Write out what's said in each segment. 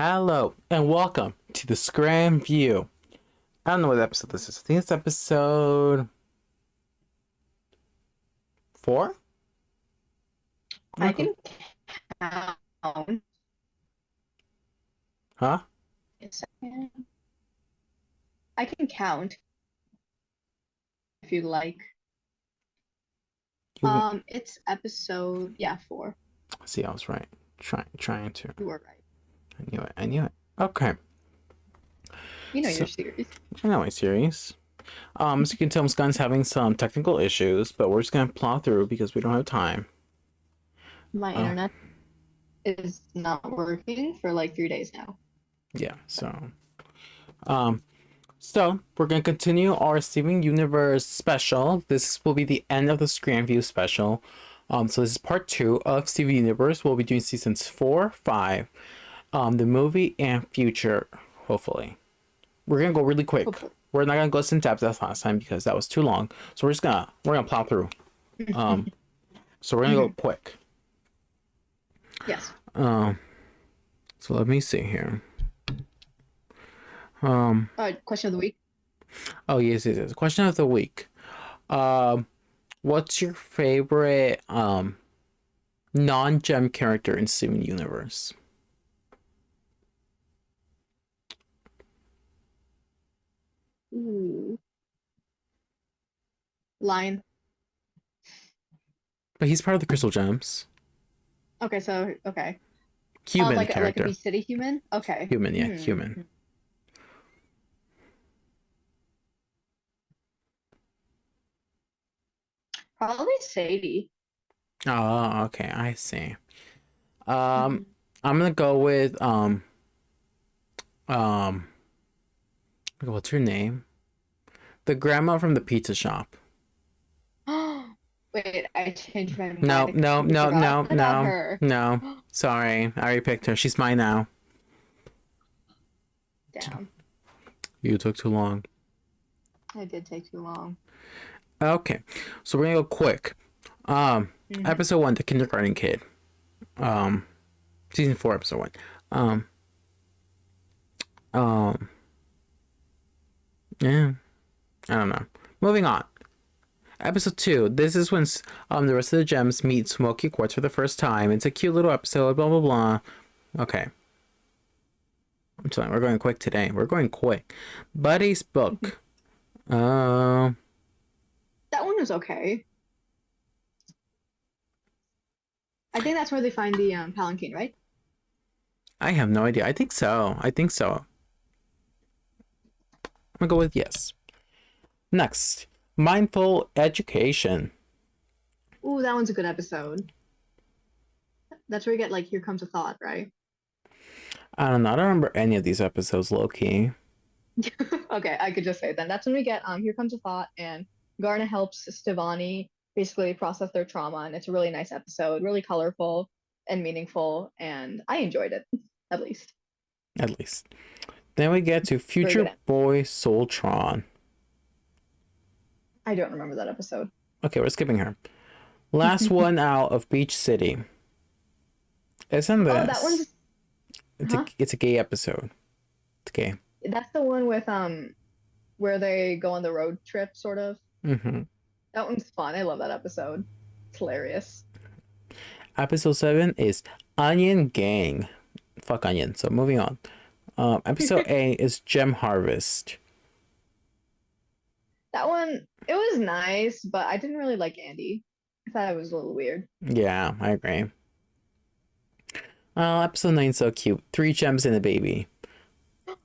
Hello and welcome to the SKRAMMVIEW. I don't know what episode this is. I think it's episode 4? I can count. Huh? A second. I can count if you like. It's episode 4. See, I was right. Trying to. You were right. I knew it. Okay. You know your series. I know my series. As you can tell, Muskan's having some technical issues, but we're just gonna plow through because we don't have time. My internet is not working for like 3 days now. Yeah, so we're gonna continue our Steven Universe special. This will be the end of the SKRAMMVIEW special. So this is part 2 of Steven Universe. We'll be doing seasons 4, 5, the movie and future, hopefully. We're gonna go really quick. Hopefully. We're not gonna go in depth as last time because that was too long. So we're gonna plow through. So we're gonna go quick. Yes. So let me see here. Question of the week. Oh yes. Question of the week. What's your favorite non-gem character in Steven Universe? Ooh. Lion. But he's part of the Crystal Gems. Okay, so Human like character. a Beast City human. Okay. Human, yeah, human. Probably Sadie. Oh, okay, I see. I'm gonna go with what's her name? The grandma from the pizza shop. Wait, I changed my mind. No. Her. No. Sorry, I already picked her. She's mine now. Damn. You took too long. I did take too long. Okay, so we're gonna go quick. Episode 1, the kindergarten kid. Season 4, episode 1. Yeah, I don't know. Moving on. Episode 2. This is when the rest of the gems meet Smoky Quartz for the first time. It's a cute little episode. Blah blah blah. Okay. I'm telling you, we're going quick today. We're going quick. Buddy's book. That one was okay. I think that's where they find the palanquin, right? I have no idea. I think so. I'm gonna go with yes. Next, mindful education. Ooh, that one's a good episode. That's where you get like, here comes a thought, right? I don't know. I don't remember any of these episodes, low key. Okay, I could just say it then. That's when we get here comes a thought, and Garna helps Stevani basically process their trauma, and it's a really nice episode, really colorful and meaningful, and I enjoyed it, at least. At least. Then we get to Future Boy Soltron. I don't remember that episode. Okay, we're skipping her. Last one out of Beach City. Isn't this? Oh, that one's... It's a gay episode. It's gay. That's the one with where they go on the road trip, sort of. That one's fun. I love that episode. It's hilarious. Episode 7 is Onion Gang. Fuck onion. So moving on. Episode 8 is Gem Harvest. That one, it was nice, but I didn't really like Andy. I thought it was a little weird. Yeah, I agree. Episode 9 is so cute. 3 gems and a baby.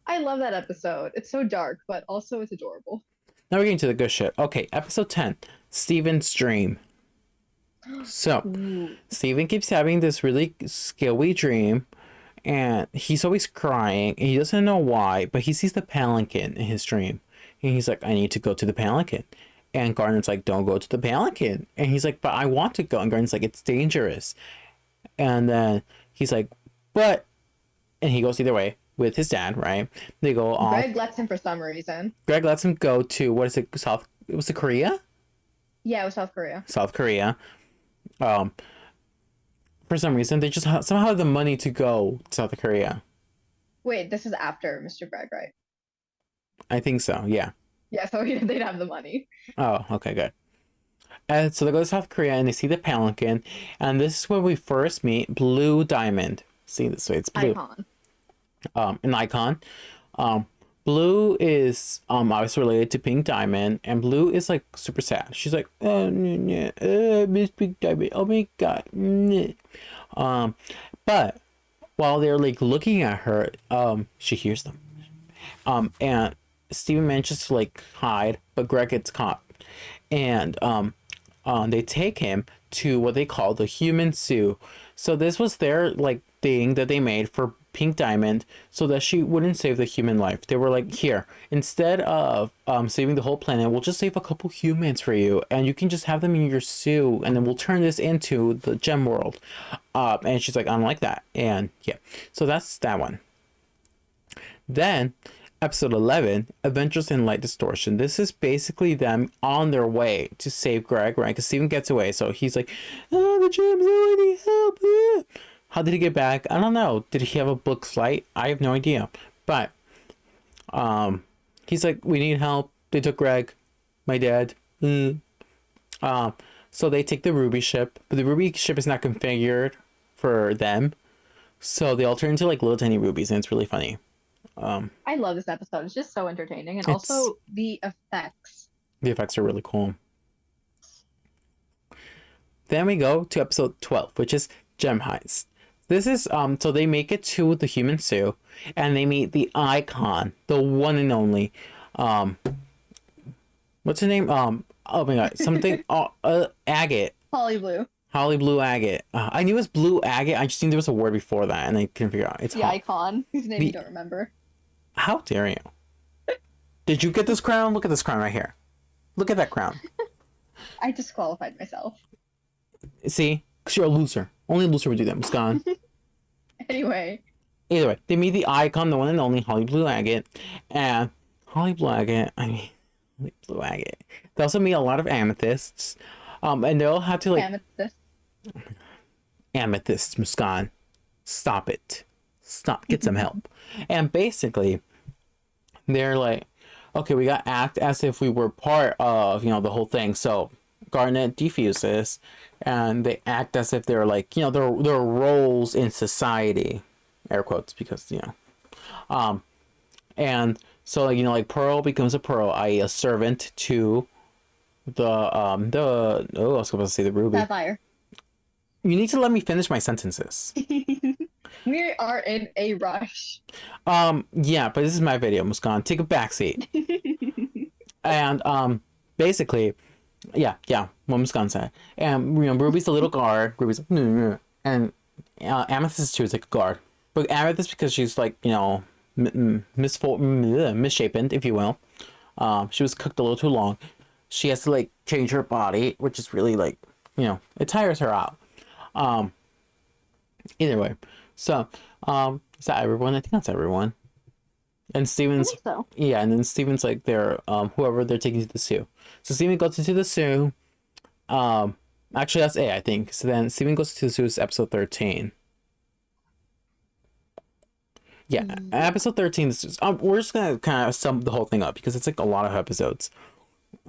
I love that episode. It's so dark, but also it's adorable. Now we're getting to the good shit. Okay, episode 10, Steven's Dream. So, Steven keeps having this really scary dream, and he's always crying, and he doesn't know why, but he sees the palanquin in his dream. And he's like, I need to go to the palanquin. And Garnet's like, don't go to the palanquin. And he's like, but I want to go. And Garnet's like, it's dangerous. And then he's like, but... And he goes either way with his dad, right? They go off. Greg lets him for some reason. Greg lets him go to, what is it, it was Korea? Yeah, it was South Korea. South Korea. For some reason, they just somehow have the money to go to South Korea. Wait, this is after Mr. Greg, right? I think so. Yeah. Yeah, so they'd have the money. Oh, okay, good. And so they go to South Korea and they see the Palanquin, and this is where we first meet Blue Diamond. See this way, it's blue. Icon. An icon. Um, Blue is obviously related to Pink Diamond, and Blue is like super sad. She's like, oh no, no, Miss Pink Diamond, oh my god. No. But while they're like looking at her, she hears them. And Steven manages to like hide, but Greg gets caught, and they take him to what they call the human zoo. So this was their like thing that they made for Pink Diamond so that she wouldn't save the human life. They were like, here, instead of saving the whole planet, we'll just save a couple humans for you, and you can just have them in your zoo, and then we'll turn this into the gem world. And she's like, I don't like that. And yeah, so that's that one. Then episode 11, Adventures in Light Distortion. This is basically them on their way to save Greg, right? Because Steven gets away, so he's like, oh, the gems, oh, I need help. How did he get back? I don't know. Did he have a book flight? I have no idea. But he's like, we need help. They took Greg, my dad. So they take the Ruby ship, but the Ruby ship is not configured for them. So they all turn into like little tiny rubies, and it's really funny. I love this episode. It's just so entertaining, and also the effects. The effects are really cool. Then we go to episode 12, which is Gem Heist. This is so they make it to the human zoo, and they meet the icon, the one and only what's her name? Oh my god, something agate. Holly Blue. Holly Blue Agate. I knew it was Blue Agate. I just think there was a word before that, and I couldn't figure out. It's the icon, whose name you don't remember. How dare you? Did you get this crown? Look at this crown right here. Look at that crown. I disqualified myself. See? Because you're a loser. Only a loser would do that, Muskan. Anyway. Either way, they meet the icon, the one and only Holly Blue Agate. And Holly Blue Agate, Holly Blue Agate. They also meet a lot of amethysts. And they'll have to like... Amethyst. Oh my god. Amethysts, Muskan. Stop it. Stop. Get some help. And basically, they're like, okay, we got to act as if we were part of, you know, the whole thing. So Garnet defuses, and they act as if they're like, you know, their roles in society, air quotes, because, you know, and so like, you know, like Pearl becomes a Pearl, i.e. a servant to the I was supposed to say the Ruby. Sapphire. You need to let me finish my sentences. We are in a rush. Yeah, but this is my video, Muskan. Take a backseat. And basically, yeah, what Muskan said. And you know, Ruby's the little guard. Ruby's like, no. And Amethyst too is like a guard. But Amethyst, because she's like, you know, misshapen, if you will. She was cooked a little too long. She has to like change her body, which is really like, you know, it tires her out. Either way. So, is that everyone? I think that's everyone. And Steven's, so. Yeah, and then Steven's like they're whoever they're taking to the zoo. So Steven goes into the zoo. Actually that's A, I think. So then Steven goes to the zoo is episode 13. Yeah, episode 13. This is, we're just gonna kind of sum the whole thing up because it's like a lot of episodes.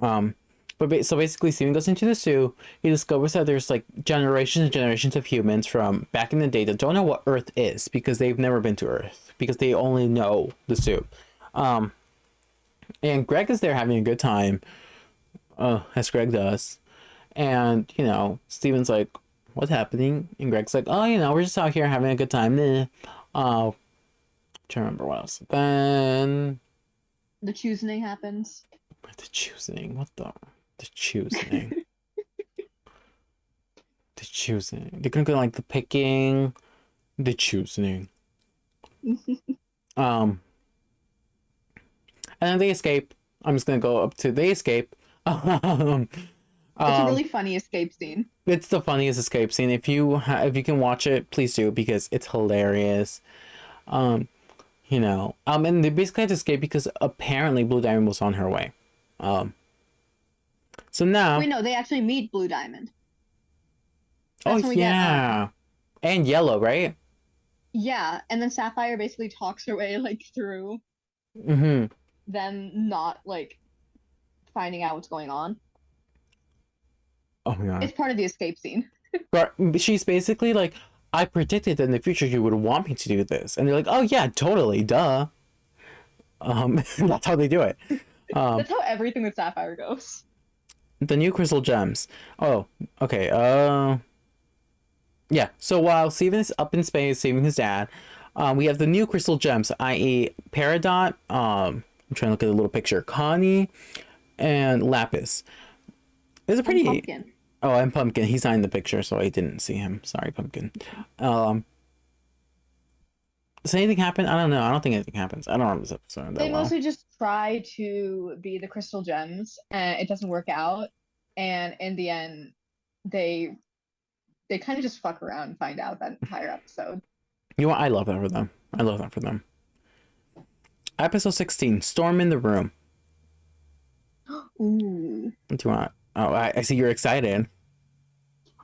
So basically, Steven goes into the zoo. He discovers that there's like generations and generations of humans from back in the day that don't know what Earth is because they've never been to Earth because they only know the zoo. And Greg is there having a good time, as Greg does. And you know, Steven's like, "What's happening?" And Greg's like, "Oh, you know, we're just out here having a good time." Trying to remember what else. Then the choosing happens. The choosing? What the choosing? The choosing. They're gonna go like the picking, the choosing. And then they escape. I'm just gonna go up to they escape. It's a really funny escape scene. It's the funniest escape scene. If you can watch it, please do because it's hilarious. You know, and they basically had to escape because apparently Blue Diamond was on her way. So now we know they actually meet Blue Diamond. That's yeah, and Yellow, right? Yeah, and then Sapphire basically talks her way like through Mm-hmm. them not like finding out what's going on. Oh my god. It's part of the escape scene. But she's basically like, I predicted that in the future you would want me to do this. And they're like, oh yeah, totally, duh. That's how they do it. Um, That's how everything with Sapphire goes. the new crystal gems. Oh, okay. Yeah. So while Steven is up in space saving his dad, we have the new crystal gems, i.e., Peridot. I'm trying to look at the little picture. Connie and Lapis. It's a And pretty. Pumpkin. Oh, and Pumpkin. He's not in the picture, so I didn't see him. Sorry, Pumpkin. Um, does anything happen? I don't know. I don't think anything happens. I don't remember this episode that They well. mostly just try to be the crystal gems, and it doesn't work out. And in the end, they they kind of just fuck around and find out that entire episode. You know what? I love that for them. I love that for them. Episode 16, Storm in the Room. Ooh. What do you want? Oh, I see you're excited.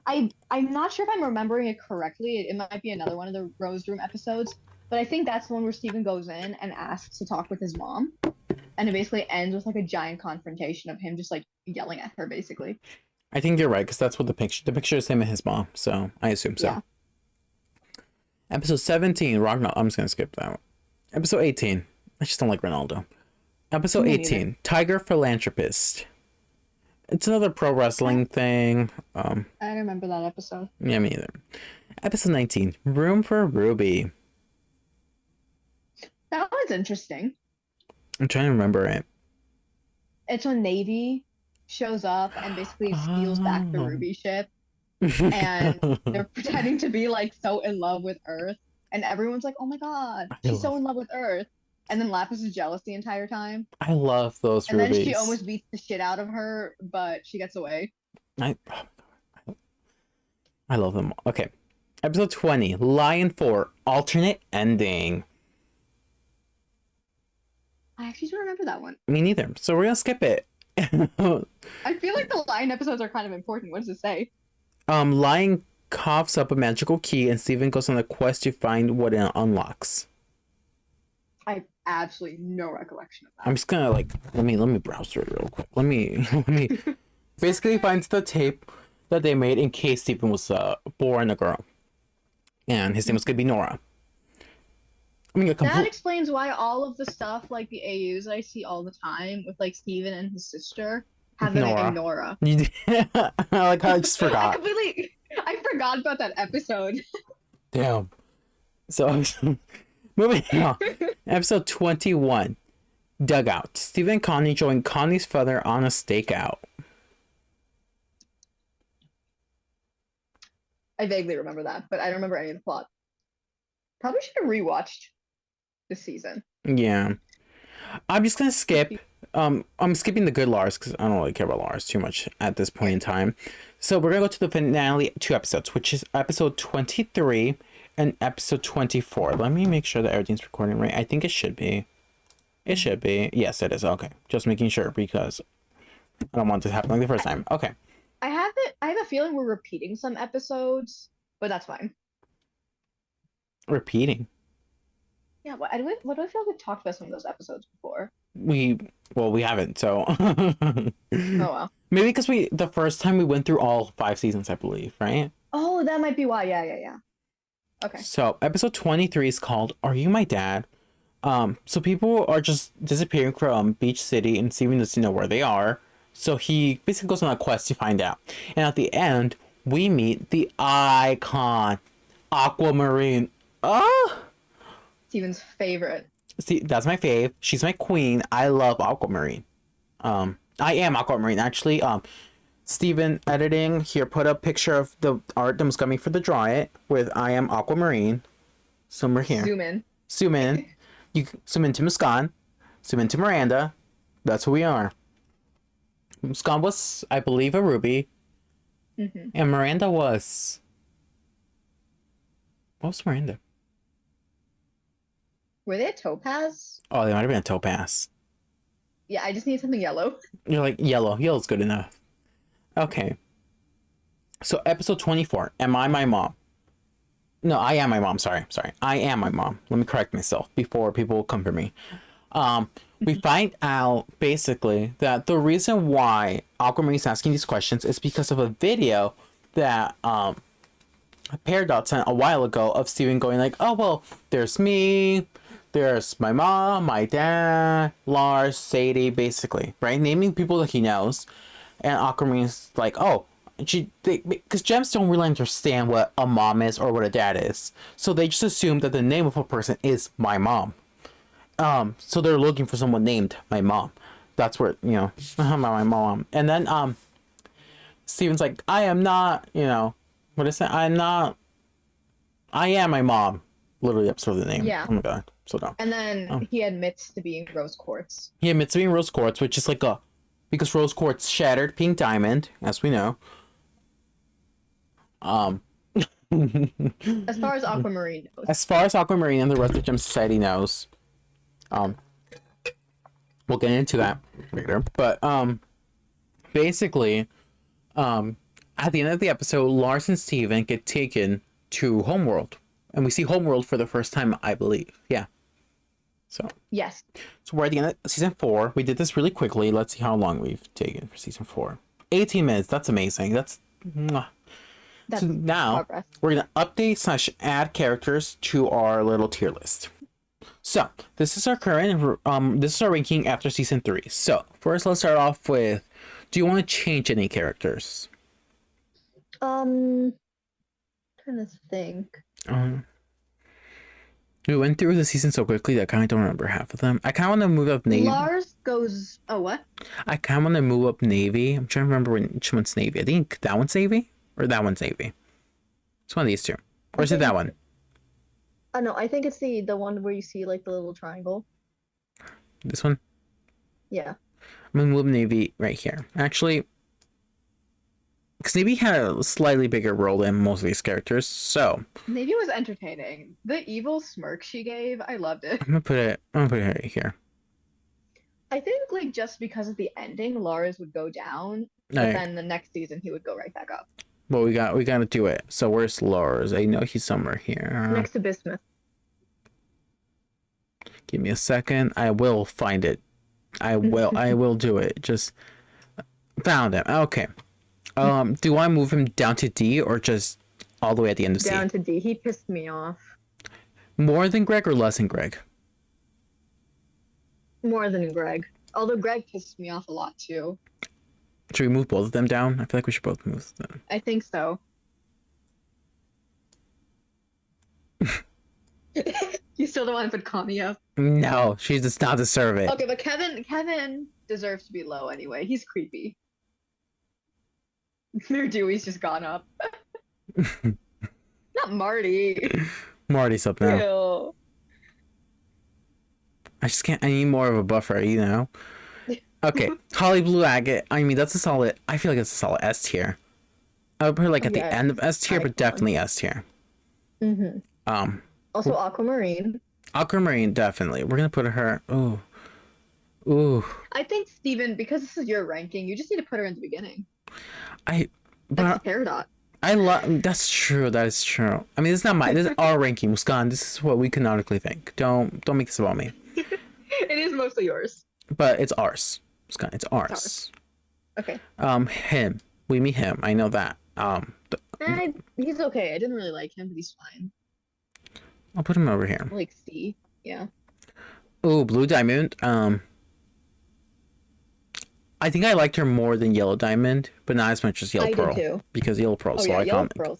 I'm not sure if I'm remembering it correctly. It might be another one of the Rose Room episodes, but I think that's the one where Steven goes in and asks to talk with his mom, and it basically ends with like a giant confrontation of him just like yelling at her, basically. I think you're right, because that's what the picture is him and his mom, so I assume so. Yeah. Episode 17, Ragnar. I'm just gonna skip that one. Episode 18. I just don't like Ronaldo. Episode Me 18, neither. Tiger Philanthropist. It's another pro wrestling thing. I remember that episode. Yeah, me either. Episode 19, Room for Ruby. That was interesting. I'm trying to remember it. It's when Navy shows up and basically steals back the Oh. Ruby ship, and they're pretending to be like so in love with Earth, and everyone's like, "Oh my God, she's so in love with Earth," and then Lapis is jealous the entire time, I love those and then she rubies. almost beats the shit out of her, but she gets away. I I love them. Okay. Episode 20, Lion 4, alternate ending. I actually don't remember that one. Me neither. So we're gonna skip it. I feel like the Lion episodes are kind of important. What does it say? Lion coughs up a magical key and Steven goes on a quest to find what it unlocks. I have absolutely no recollection of I'm that. just gonna like let me browse through it real quick. Let me basically finds the tape that they made in case Steven was born a girl. And his name was gonna be Nora. I mean a That complete explains why all of the stuff like the AUs that I see all the time with like Steven and his sister have the name Nora. Nora. I like how I just forgot. I forgot about that episode. Damn. So moving on. Episode 21. Dugout. Steve and Connie join Connie's father on a stakeout. I vaguely remember that, but I don't remember any of the plot. Probably should have rewatched this season. Yeah. I'm just gonna skip. I'm skipping the good Lars because I don't really care about Lars too much at this point in time. So we're gonna go to the finale 2 episodes, which is episode 23 and episode 24. Let me make sure that everything's recording right. I think it should be. It should be. Yes, it is. Okay. Just making sure because I don't want this to happen like the first time. Okay. I have a feeling we're repeating some episodes, but that's fine. Repeating. Yeah, what do I feel like we've talked about some of those episodes before? We haven't, so Oh well. maybe because the first time we went through all 5 seasons, I believe, right? Oh, that might be why. Yeah. Okay. So episode 23 is called Are You My Dad? So people are just disappearing from Beach City and Steven doesn't know where they are. So he basically goes on a quest to find out. And at the end, we meet the icon, Aquamarine. Oh! Steven's favorite. See, that's my fave. She's my queen. I love Aquamarine. I am Aquamarine, actually. Steven editing here put a picture of the art that was coming for the draw it with I am Aquamarine. Somewhere here. Zoom in. Zoom in. You zoom into Muskan. Zoom into Miranda. That's who we are. Muskan was, I believe, a ruby. Mm-hmm. And Miranda was... What was Miranda? Were they a topaz? Oh, they might have been a topaz. Yeah, I just need something yellow. You're like, yellow. Yellow's good enough. Okay. So, episode 24. Am I my mom? No, I am my mom. Sorry. I am my mom. Let me correct myself before people come for me. We find out basically that the reason why Aquamarine is asking these questions is because of a video that Paradox sent a while ago of Steven going like, "Oh well, there's me, there's my mom, my dad, Lars, Sadie, basically, right? Naming people that he knows." And Aquamarine's like, "Oh." Because gems don't really understand what a mom is or what a dad is, so they just assume that the name of a person is my mom. So they're looking for someone named my mom. That's where, my mom. And then Steven's like, I am not, what is it? I am my mom. Literally episode of the name. Yeah. Oh my god, so dumb. And then he admits to being rose quartz. He admits to being rose quartz, which is like because rose quartz shattered pink diamond, as we know. As far as Aquamarine knows. As far as Aquamarine and the rest of Gem Society knows. We'll get into that later. But basically, at the end of the episode, Lars and Steven get taken to Homeworld. And we see Homeworld for the first time, I believe. Yeah. So yes. So we're at the end of season 4. We did this really quickly. Let's see how long we've taken for season 4. 18 minutes. That's amazing. That's so now progress. We're gonna update / add characters to our little tier list. So this is our current this is our ranking after season 3. So first, let's start off with, do you want to change any characters? Trying to think. We went through the season so quickly that I kind of don't remember half of them. I kind of want to move up Navy. Lars goes. Oh, what? I kind of want to move up Navy. I'm trying to remember which one's Navy. I think that one's Navy or that one's Navy. It's one of these two, or is it that one? No, I think it's the one where you see like the little triangle. This one? Yeah. I'm gonna move Navy right here. Actually, because Navy had a slightly bigger role than most of these characters, so Navy was entertaining. The evil smirk she gave, I loved it. I'm gonna put it right here. I think like just because of the ending, Lars would go down, but then the next season he would go right back up. Well, we gotta do it. So where's Lars? I know he's somewhere here. Next to Bismuth. Give me a second. I will find it. I will do it. Just found him. Okay. Do I move him down to D or just all the way at the end of C? Down to D. He pissed me off. More than Greg or less than Greg? More than Greg. Although Greg pissed me off a lot too. Should we move both of them down? I feel like we should both move them. I think so. You still don't want to put Connie up? No, she does not deserve it. Okay, but Kevin deserves to be low anyway. He's creepy. Their Dewey's just gone up. Not Marty. Marty's up now. Ew. I just can't. I need more of a buffer, you know. Okay, Holly Blue Agate. I mean, that's a solid. I feel like it's a solid S tier. I would put her like at the end of S tier, but definitely S tier. Also Aquamarine. Aquamarine, definitely. We're gonna put her. Ooh. I think Steven, because this is your ranking, you just need to put her in the beginning. That's a paradox. I love. That's true. That is true. I mean, it's not my. This is our ranking, Muskan. This is what we canonically think. Don't make this about me. It is mostly yours. But it's ours, Muskan. It's ours. Okay. Him. We meet him. I know that. He's okay. I didn't really like him, but he's fine. I'll put him over here. Like C. Yeah. Oh, Blue Diamond. I think I liked her more than Yellow Diamond, but not as much as Yellow Pearl. I did too. Because Yellow Pearl, so iconic. Yellow Pearl.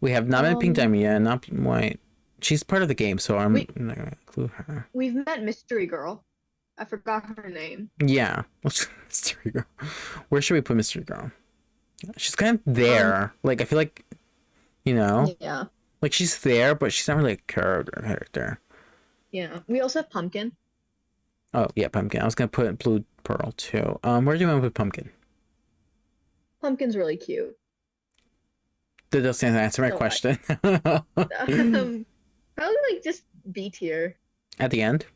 We have not met Pink Diamond yet, not White. She's part of the game, so I'm not gonna include her. We've met Mystery Girl. I forgot her name. Yeah. Mystery Girl. Where should we put Mystery Girl? She's kind of there. Like, I feel like, you know? Yeah. Like, she's there, but she's not really a character. Yeah. We also have Pumpkin. Oh, yeah, Pumpkin. I was going to put Blue Pearl, too. Where do you want to put Pumpkin? Pumpkin's really cute. That doesn't answer my question. Probably, like, just B tier. At the end?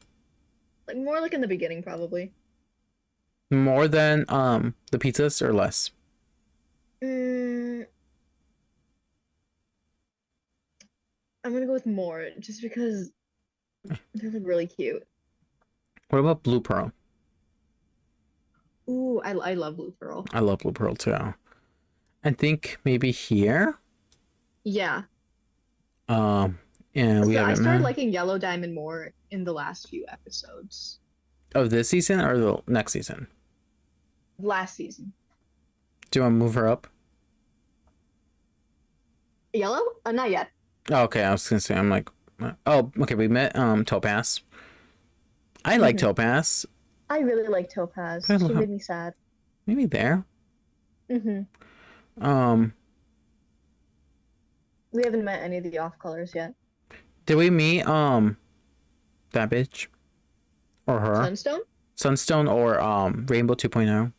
Like, more like in the beginning, probably. More than the pizzas or less? I'm gonna go with more just because they're like really cute. What about Blue Pearl? Ooh, I love Blue Pearl. I love Blue Pearl too. I think maybe here. Yeah. Um, and we So have I it, started man. liking Yellow Diamond more in the last few episodes. Of this season or the next season? Last season. Do you want to move her up? Yellow? Not yet. Oh, okay, I was gonna say I'm like, oh, okay. We met Topaz. I like Mhm. Topaz. I really like Topaz. I She love- made me sad. Maybe there. Hmm. Um, We haven't met any of the off colors yet. did we meet that bitch or her Sunstone? Sunstone or Rainbow 2.0?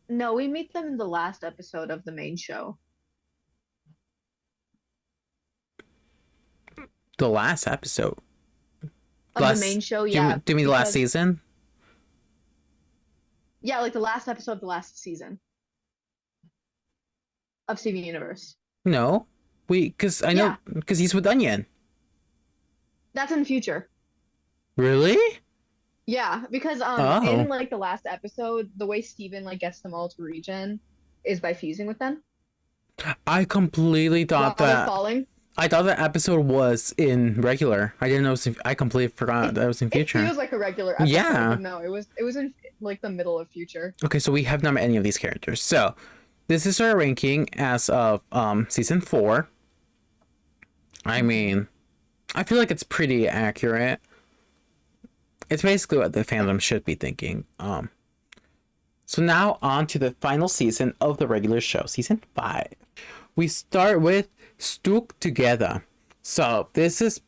No, we meet them in the last episode of the main show. The last episode. Of the main show, yeah. Do you mean the last because- season? Yeah, like the last episode of the last season of Steven Universe. No, because I know Yeah. because he's with Onion. That's in the future. Really? Yeah, because Oh. in like the last episode, the way Steven like gets them all to regen is by fusing with them I completely while thought they're that. falling. I thought that episode was in regular. I didn't know. I completely forgot that was in It future. feels like a regular episode, Yeah. but no, it was in like the middle of future. Okay, so we have not met any of these characters. So this is our ranking as of season 4. I mean, I feel like it's pretty accurate. It's basically what the fandom should be thinking. So now on to the final season of the regular show, season 5. We start with Stuck Together. So this is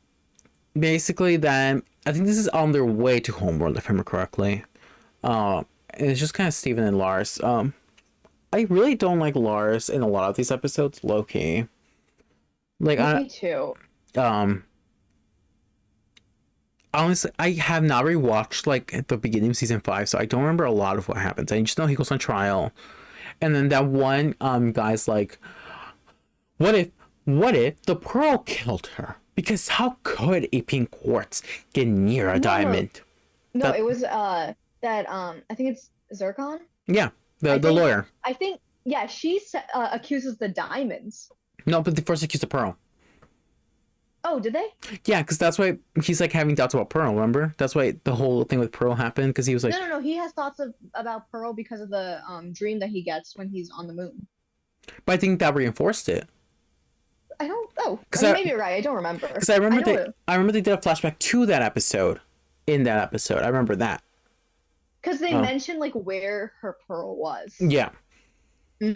basically then, I think this is on their way to Homeworld, if I remember correctly. And it's just kind of Steven and Lars. I really don't like Lars in a lot of these episodes, low key. Like Me too. honestly, I have not rewatched like at the beginning of season 5, so I don't remember a lot of what happens. I just know he goes on trial, and then that one guy's like, what if the pearl killed her? Because how could a pink quartz get near a diamond? No, That- it was that I think it's Zircon. Yeah, the I think- lawyer. I think yeah, she accuses the diamonds. No, but they first accused the pearl. Oh, did they? Yeah, because that's why he's like having doubts about Pearl. Remember? That's why the whole thing with Pearl happened. Because he was like, No. He has thoughts about Pearl because of the dream that he gets when he's on the moon. but I think that reinforced it. I don't know. 'Cause I mean, I- maybe you're right. I don't remember. Because I remember know I remember they did a flashback to that episode. In that episode, I remember that. because they Oh. mentioned like where her pearl was. Yeah, Hmm.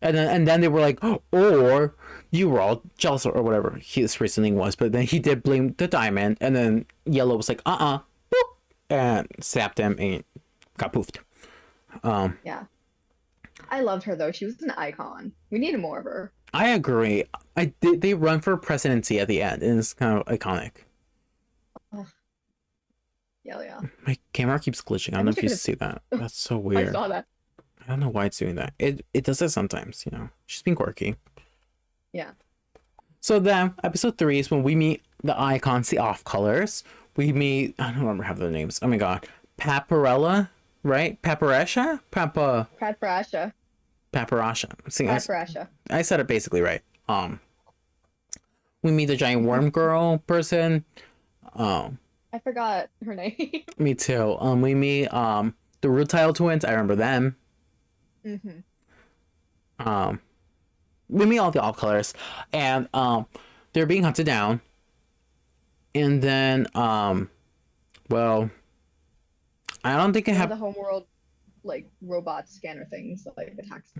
and then they were like, oh, or you were all jealous or whatever his reasoning was. But then he did blame the diamond, and then Yellow was like, boop, and slapped him and got poofed. Yeah. I loved her though. She was an icon. We needed more of her. I agree. They run for presidency at the end, and it's kind of iconic. Yeah. My camera keeps glitching. I don't know if you see that. That's so I weird. saw that. I don't know why it's doing that. It does that sometimes, you know. She's being quirky. Yeah. So then, episode 3 is when we meet the icons, the off colors. We meet, I don't remember half their names. Oh my god. Paparella, right? Paparesha? Paprasha. Paparasha. See, Paprasha. I said it basically right. We meet the giant worm girl person. I forgot her name. Me too. We meet the Rutile twins. I remember them. Hmm. We meet all the off colors, and they're being hunted down. And then well, I don't think it The happened. homeworld like robot scanner things that like attacks.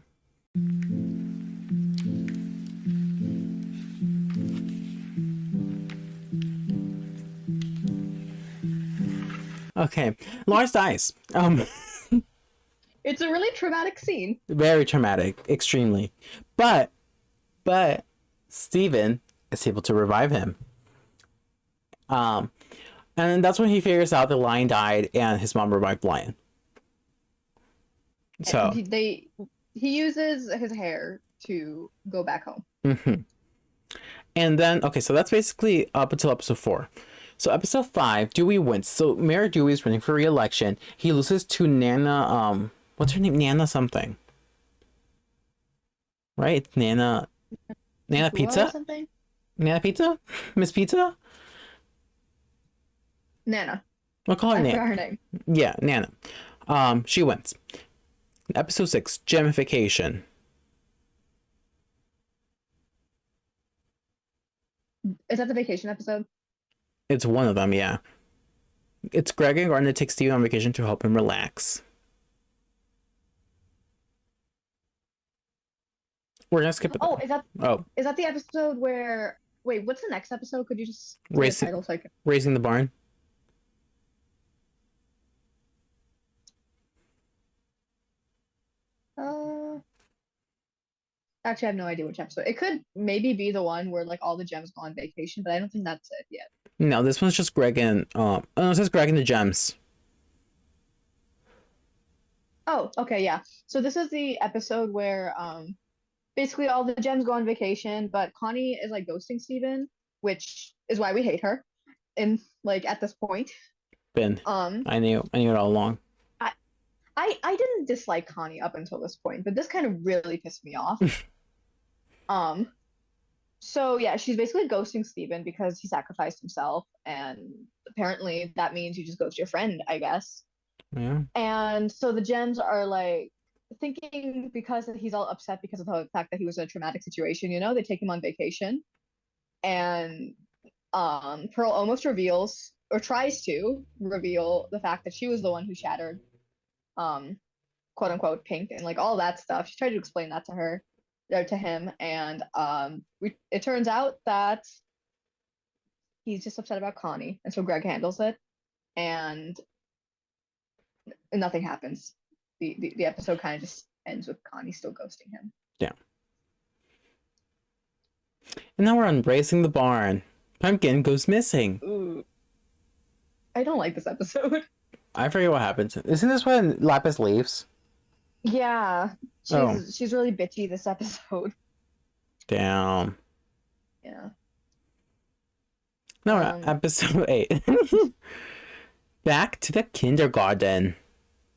Okay, Lars dies. It's a really traumatic scene. Very traumatic, extremely. But Steven is able to revive him. And that's when he figures out the lion died and his mom revived Lion. So And he uses his hair to go back home. mhm. And then, okay, so that's basically up until episode 4. So episode 5, Dewey wins. So Mayor Dewey is running for re-election. He loses to Nana, what's her name? Nana something. Right? It's Nana Or Pizza? something. Nana Pizza? Miss Pizza? Nana. We'll call her I Nana. forgot her name. Yeah, Nana. She wins. Episode 6, Gemification. Is that the vacation episode? It's one of them, yeah. It's Greg and Gardner take Steven on vacation to help him relax. We're gonna skip it. Oh, Oh, is that the episode where? Wait, what's the next episode? Could you just say the Racing- title so I can... Raising the Barn. Actually, I have no idea which episode. It could maybe be the one where like all the gems go on vacation, but I don't think that's it yet. No, this one's just Greg and oh, it says Greg and the Gems. Oh, okay, yeah. So this is the episode where basically all the gems go on vacation, but Connie is like ghosting Steven, which is why we hate her in like at this point. Ben, Um I knew it all along. I didn't dislike Connie up until this point, but this kind of really pissed me off. So yeah, she's basically ghosting Steven because he sacrificed himself, and apparently that means you just ghost your friend, I guess. Yeah. And so the gems are like thinking because he's all upset because of the fact that he was in a traumatic situation, you know, they take him on vacation. And Pearl almost reveals or tries to reveal the fact that she was the one who shattered quote unquote Pink and like all that stuff. She tried to explain that to her or to him, and it turns out that he's just upset about Connie, and so Greg handles it, and nothing happens. The episode kind of just ends with Connie still ghosting him. Yeah. And now we're on Raising the Barn. Pumpkin goes missing. Ooh. I don't like this episode. I forget what happens. Isn't this when Lapis leaves? Yeah. Oh. She's really bitchy this episode. Damn. Yeah. No, we're at episode 8. Back to the kindergarten.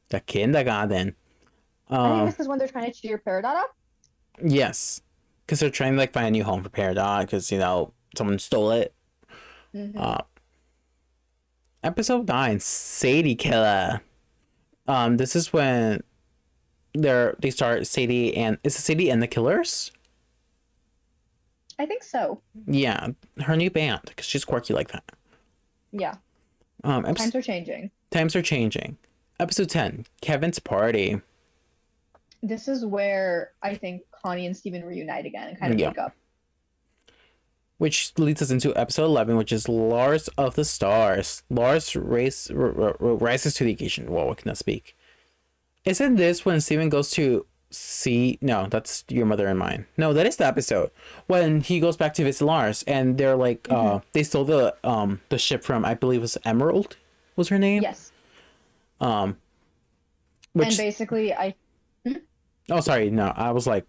The kindergarten. I think this is when they're trying to cheer Peridot up. Yes. Because they're trying to like find a new home for Peridot because, you know, someone stole it. Mm-hmm. Episode 9, Sadie Killer. This is when they start Sadie and is it Sadie and the Killers? I think so. Yeah, her new band because she's quirky like that. Yeah. Times are changing. Times are changing. Episode 10, Kevin's Party. This is where I think Connie and Steven reunite again and kind of make up. Which leads us into episode 11, which is Lars of the Stars. Lars rises to the occasion. Whoa, I cannot speak. Isn't this when Steven goes to see... No, that's Your Mother and Mine. No, that is the episode. When he goes back to visit Lars, and they're like... they stole the ship from, I believe it was Emerald, was her name? Yes. Which... And basically, Oh, sorry. No, I was like...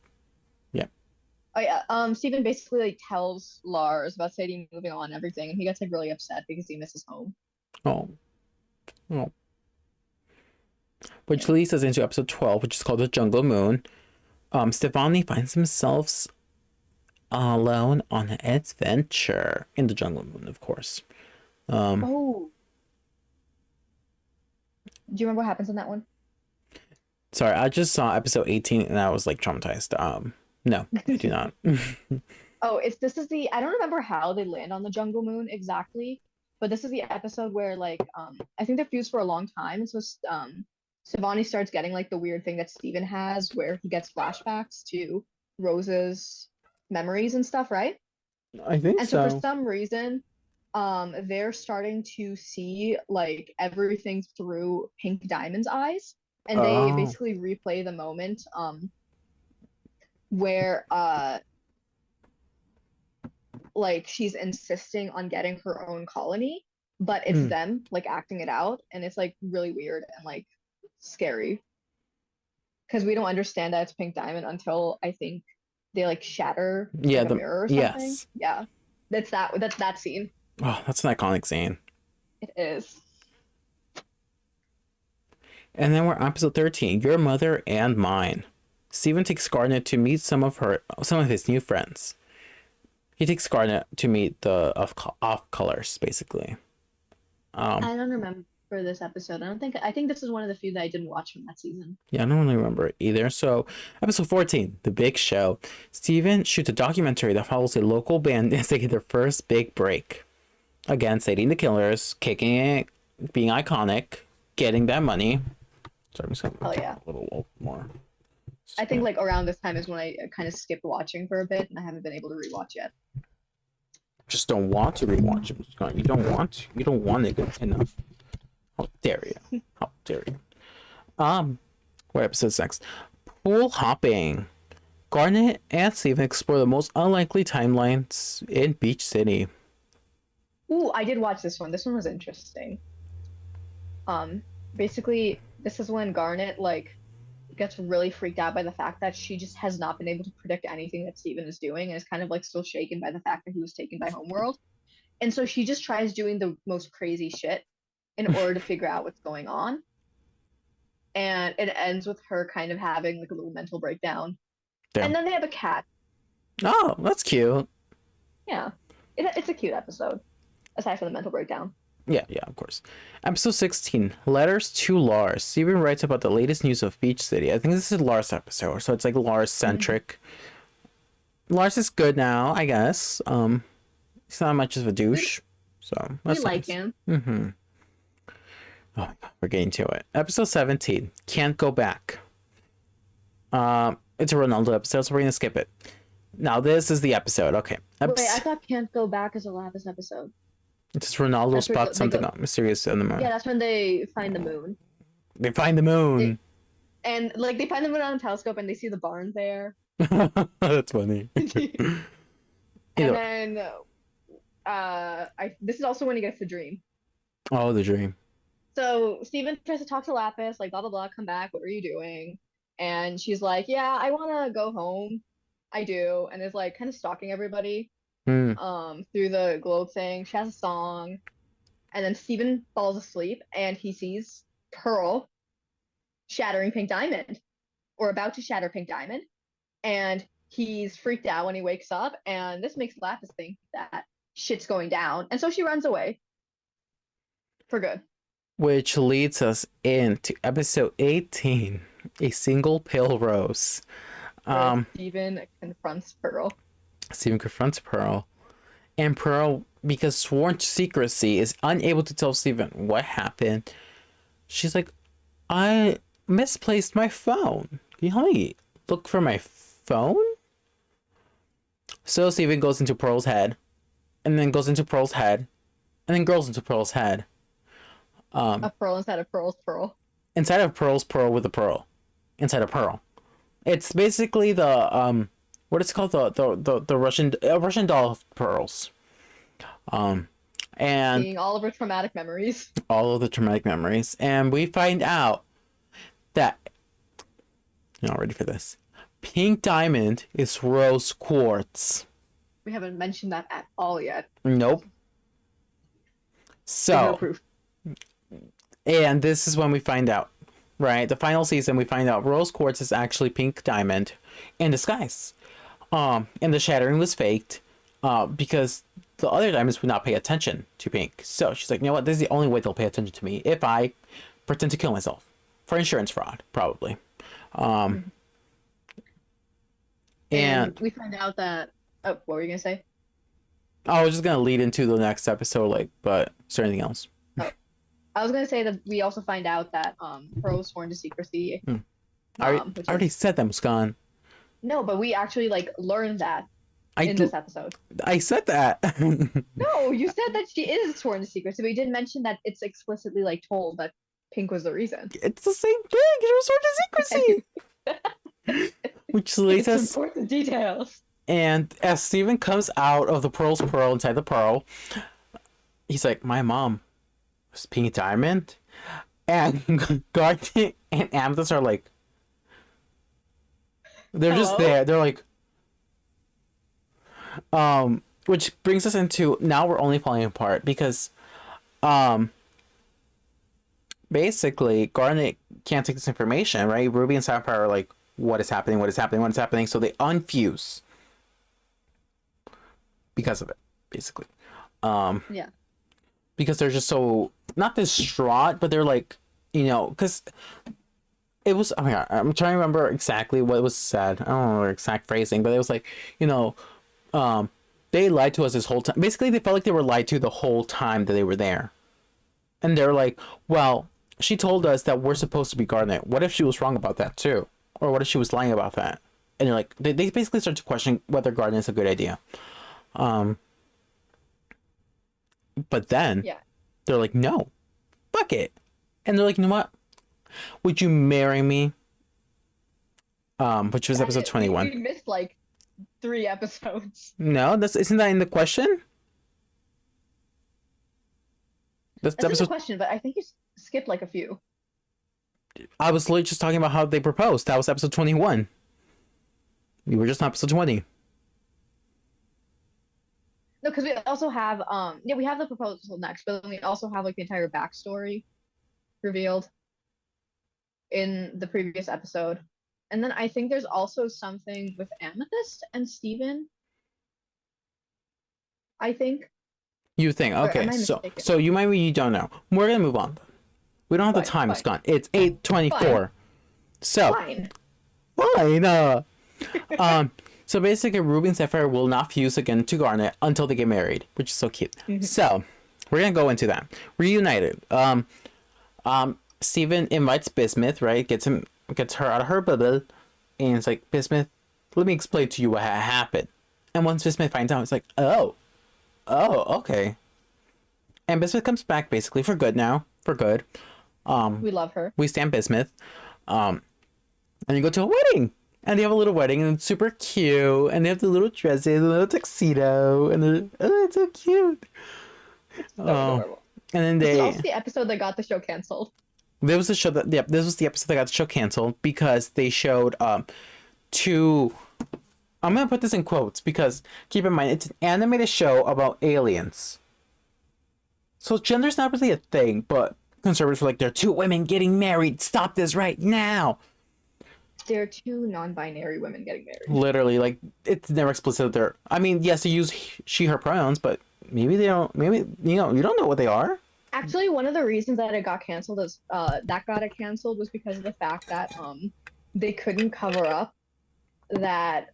Oh yeah, Steven basically like tells Lars about Sadie moving on and everything, and he gets like really upset because he misses home. Oh. Which leads us into episode 12, which is called The Jungle Moon. Stefani finds himself alone on an adventure in the Jungle Moon, of course. Oh. Do you remember what happens in that one? Sorry, I just saw episode 18 and I was like traumatized. No, I do not. Oh, I don't remember how they land on the Jungle Moon exactly, but this is the episode where like I think they're fused for a long time, and so Stefani starts getting like the weird thing that Steven has where he gets flashbacks to Rose's memories and stuff, right? I think and so for some reason they're starting to see like everything through Pink Diamond's eyes, and they basically replay the moment where like she's insisting on getting her own colony, but it's them like acting it out, and it's like really weird and like scary because we don't understand that it's Pink Diamond until I think they like shatter Yeah, like a mirror or something. yes. Yeah, that's that scene. Oh, that's an iconic scene. It is. And then we're on episode 13, Your Mother and Mine. Steven takes Garnet to meet some of his new friends. He takes Garnet to meet the off colors, basically. I don't remember this episode. I think this is one of the few that I didn't watch from that season. Yeah, I don't really remember it either. So, episode 14, The Big Show. Steven shoots a documentary that follows a local band as they get their first big break. Again, Sadie the Killers, kicking it, being iconic, getting that money. Sorry, I'm just gonna yeah. a little more. I think like around this time is when I kind of skipped watching for a bit, and I haven't been able to rewatch yet. Just don't want to rewatch it. You don't want to. You don't want it good enough. How dare you? How dare you? What episode's next? Pool hopping. Garnet and Steven explore the most unlikely timelines in Beach City. Ooh, I did watch this one. This one was interesting. Basically, this is when Garnet like gets really freaked out by the fact that she just has not been able to predict anything that Steven is doing, and is kind of like still shaken by the fact that he was taken by Homeworld. And so she just tries doing the most crazy shit in order to figure out what's going on. And it ends with her kind of having like a little mental breakdown. Damn. And then they have a cat. Oh, that's cute. Yeah. It's a cute episode, aside from the mental breakdown. Yeah, of course. Episode 16, Letters to Lars. Steven writes about the latest news of Beach City. I think this is Lars' episode, so it's like Lars-centric. Mm-hmm. Lars is good now, I guess. He's not much of a douche, so that's we like him. Mm-hmm. Oh my god, we're getting to it. Episode 17, Can't Go Back. It's a Ronaldo episode, so we're gonna skip it. Now this is the episode. Okay. Wait, I thought Can't Go Back is a Lapis episode. It's Ronaldo spots something mysterious in the moon. Yeah, that's when they find the moon. They find the moon. And like they find the moon on a telescope and they see the barn there. That's funny. And then this is also when he gets the dream. Oh, the dream. So Steven tries to talk to Lapis, like blah blah blah, come back, what are you doing? And she's like, yeah, I wanna go home. I do, and is like kind of stalking everybody. Through the globe thing. She has a song, and then Steven falls asleep and he sees Pearl shattering Pink Diamond, or about to shatter Pink Diamond, and he's freaked out when he wakes up, and this makes Lapis think that shit's going down, and so she runs away for good. Which leads us into episode 18, A Single Pale Rose. Steven confronts Pearl. Steven confronts Pearl, and Pearl, because sworn to secrecy, is unable to tell Steven what happened. She's like, I misplaced my phone. Can you help me look for my phone? So Steven goes into Pearl's head, and then goes into Pearl's head, and then goes into Pearl's head. A pearl inside of Pearl's pearl. Inside of Pearl's pearl with a pearl. Inside of Pearl. It's basically the what is it called, the Russian doll of pearls, and seeing all of her traumatic memories. All of the traumatic memories, and we find out that you're not ready for this. Pink Diamond is rose quartz. We haven't mentioned that at all yet. Nope. So, and this is when we find out, right? The final season, we find out rose quartz is actually Pink Diamond in disguise. And the shattering was faked, because the other diamonds would not pay attention to Pink. So she's like, you know what? This is the only way they'll pay attention to me if I pretend to kill myself for insurance fraud, probably. And we find out that. Oh, what were you gonna say? I was just gonna lead into the next episode, but is there anything else? Oh, I was gonna say that we also find out that Pearl was sworn to secrecy. I already said that, Muskan. No, but we actually learned that in this episode. I said that. No, you said that she is sworn to secrecy, but you didn't mention that it's explicitly told that Pink was the reason. It's the same thing. She was sworn to secrecy. Which leads us important details. And as Steven comes out of the Pearl's pearl inside the pearl, he's like, my mom was Pink Diamond. And Guardian and Amethyst are like, they're just there. They're like, Which brings us into now we're only falling apart because um basically Garnet can't take this information, right? Ruby and Sapphire are like, what is happening? What is happening? What is happening? So they unfuse because of it, basically. Yeah. Because they're just so not distraught, but they're like, because it was. Oh my god, I'm trying to remember exactly what was said. I don't know the exact phrasing, but it was like, they lied to us this whole time. Basically, they felt like they were lied to the whole time that they were there, and they're like, well, she told us that we're supposed to be Garnet. What if she was wrong about that too, or what if she was lying about that? And you're like, they basically start to question whether Garnet is a good idea. But then Yeah. they're like, no, fuck it. And they're like, you know what? Would you marry me? Which was episode 21. We missed like 3 episodes. No, isn't that in the question? That's That's a episode. good question, but I think you skipped like a few. I was literally just talking about how they proposed. That was episode 21. We were just on episode 20. No, because we also have we have the proposal next, but then we also have like the entire backstory revealed in the previous episode. And then I think there's also something with Amethyst and Steven. I think. You think, Or okay, am I so mistaken? you don't know. We're gonna move on. We don't have the time, Fine. it's gone. It's 8:24. So Fine. fine. So basically, Ruby and Sapphire will not fuse again to Garnet until they get married, which is so cute. So we're gonna go into that. Reunited. Steven invites Bismuth, right? Gets her out of her bubble, and it's like, Bismuth, let me explain to you what happened. And once Bismuth finds out, it's like, oh, okay. And Bismuth comes back basically for good now, for good. We love her. We stand Bismuth. And you go to a wedding. And they have a little wedding, and it's super cute. And they have the little dresses, a little tuxedo, and it's so cute. So adorable. And then This is they. also the episode that got the show canceled. There was a show that. Yep, this was the episode that got the show canceled because they showed two. I'm gonna put this in quotes because keep in mind it's an animated show about aliens. So gender's not really a thing, but conservatives were like, there are 2 women getting married. Stop this right now. There are 2 non-binary women getting married. Literally, like, it's never explicit there. I mean, yes, they use she, her pronouns, but maybe they don't. Maybe you don't know what they are. Actually, one of the reasons that it got canceled was was because of the fact that they couldn't cover up that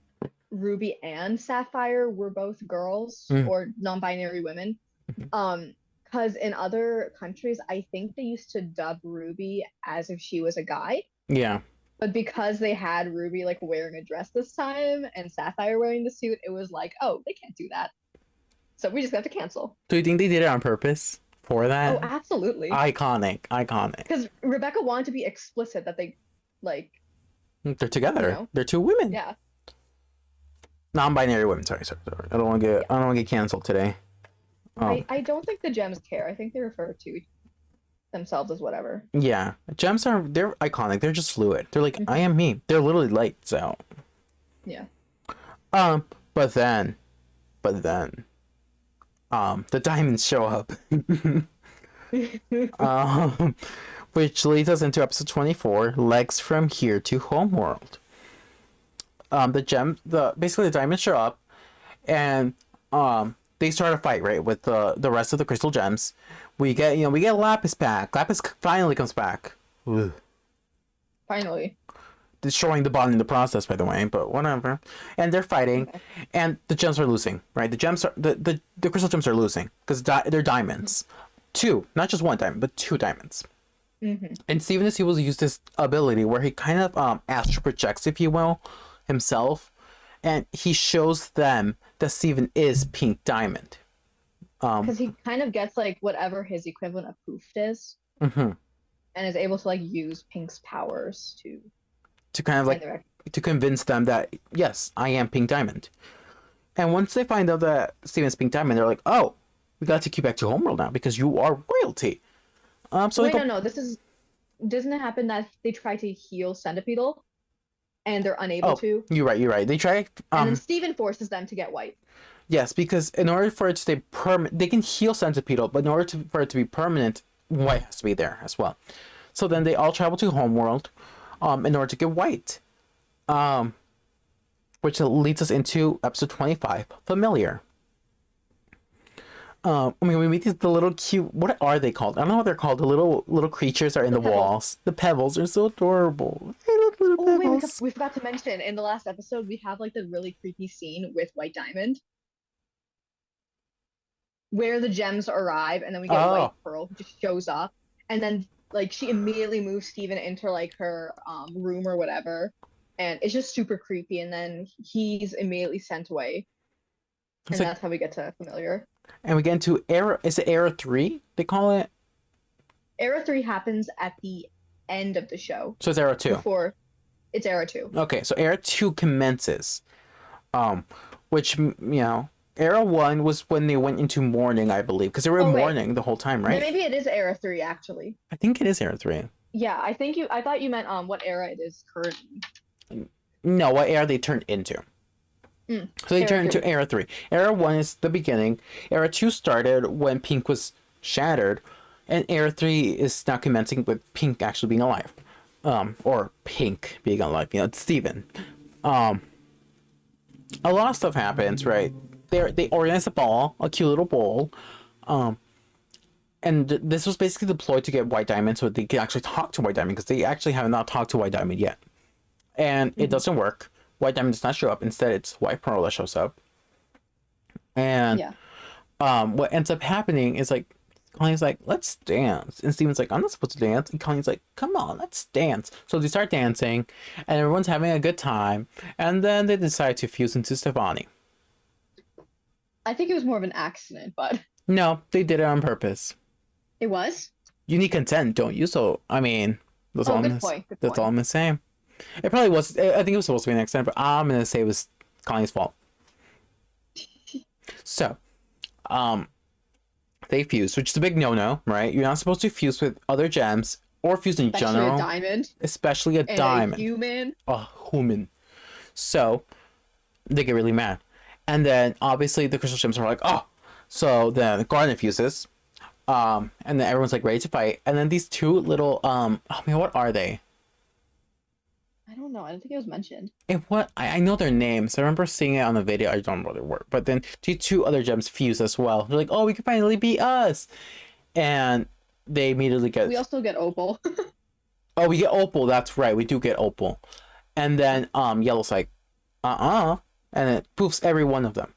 Ruby and Sapphire were both girls or non-binary women. Because in other countries, I think they used to dub Ruby as if she was a guy. Yeah. But because they had Ruby like wearing a dress this time and Sapphire wearing the suit, it was like, oh, they can't do that. So we just have to cancel. Do you think they did it on purpose for that? Oh, absolutely. Iconic. Because Rebecca wanted to be explicit that they, like, They're together. They're 2 women. yeah. Non-binary women. Sorry. I don't want to get canceled today. I don't think the gems care. I think they refer to themselves as whatever. Yeah, gems they're iconic. They're just fluid. They're like, I am me. They're literally light. So. Yeah. But then, the diamonds show up. Which leads us into episode 24, Legs from Here to Homeworld. Basically the diamonds show up, and they start a fight, right, with the rest of the crystal gems. We get Lapis back. Lapis finally comes back. Ugh. Finally. Destroying the bond in the process, by the way, but whatever. And they're fighting, and the gems are losing, right? The crystal gems are losing because they're diamonds. 2, not just 1 diamond, but 2 diamonds. And Steven is able to use this ability where he kind of astral projects, if you will, himself, and he shows them that Steven is Pink Diamond. Because he kind of gets like whatever his equivalent of Poofed is, and is able to like use Pink's powers to kind of like to convince them that yes, I am Pink Diamond. And once they find out that Steven's Pink Diamond, they're like, oh, we got to take you back to Homeworld now because you are royalty. So wait, no, doesn't it happen that they try to heal Centipedal? and they're unable Oh, to. you're right. You're right. They try. And then Steven forces them to get white. Yes, because in order for it to stay permanent, they can heal Centipede, but in order for it to be permanent, white has to be there as well. So then they all travel to Homeworld, in order to get white. Which leads us into episode 25, Familiar. I mean, we meet the little cute. What are they called? I don't know what they're called. The little creatures are in the walls. The pebbles are so adorable. Hey, look, little pebbles. Wait, we forgot to mention in the last episode we have like the really creepy scene with White Diamond, where the gems arrive, and then we get White Pearl who just shows up, and then like she immediately moves Steven into like her room or whatever, and it's just super creepy. And then he's immediately sent away, and that's how we get to Familiar. And we get into Era. Is it Era 3? They call it. Era 3 happens at the end of the show. So it's Era 2. Before, it's Era 2. Okay, so Era 2 commences. Which, you know, Era 1 was when they went into mourning, I believe, because they were in mourning the whole time, right? Then maybe it is Era 3 actually. I think it is Era 3. Yeah, I thought you meant what era it is currently. No, what era they turned into. So they turned into Era 3. Era 1 is the beginning. Era 2 started when Pink was shattered. And Era 3 is now commencing with Pink actually being alive. Or Pink being alive. You know, it's Steven. A lot of stuff happens, right? They organize a ball, a cute little ball. And this was basically deployed to get White Diamond so they can actually talk to White Diamond, because they actually have not talked to White Diamond yet. And it doesn't work. White Diamond does not show up. Instead, it's White Pearl that shows up. And what ends up happening is like Colleen's like, let's dance. And Steven's like, I'm not supposed to dance. And Colleen's like, come on, let's dance. So they start dancing, and everyone's having a good time. And then they decide to fuse into Stefani. I think it was more of an accident, but no, they did it on purpose. It was? You need consent, don't you? So, I mean, that's all I'm gonna say. It probably was. I think it was supposed to be an accident, but I'm gonna say it was Colleen's fault. So, they fuse, which is a big no-no, right? You're not supposed to fuse with other gems or fuse in general. Especially a diamond. Especially a diamond. A human. A human. So, they get really mad. And then, obviously, the crystal gems are like, oh. So, then Garnet fuses. And then everyone's, like, ready to fight. And then these two little, what are they? I don't know. I don't think it was mentioned. I know their names. I remember seeing it on the video. I don't know what they were. But then two other gems fuse as well. They're like, oh, we can finally be us. And they immediately get... We also get Opal. Oh, we get Opal. That's right. We do get Opal. And then Yellow's like, And it poofs every one of them.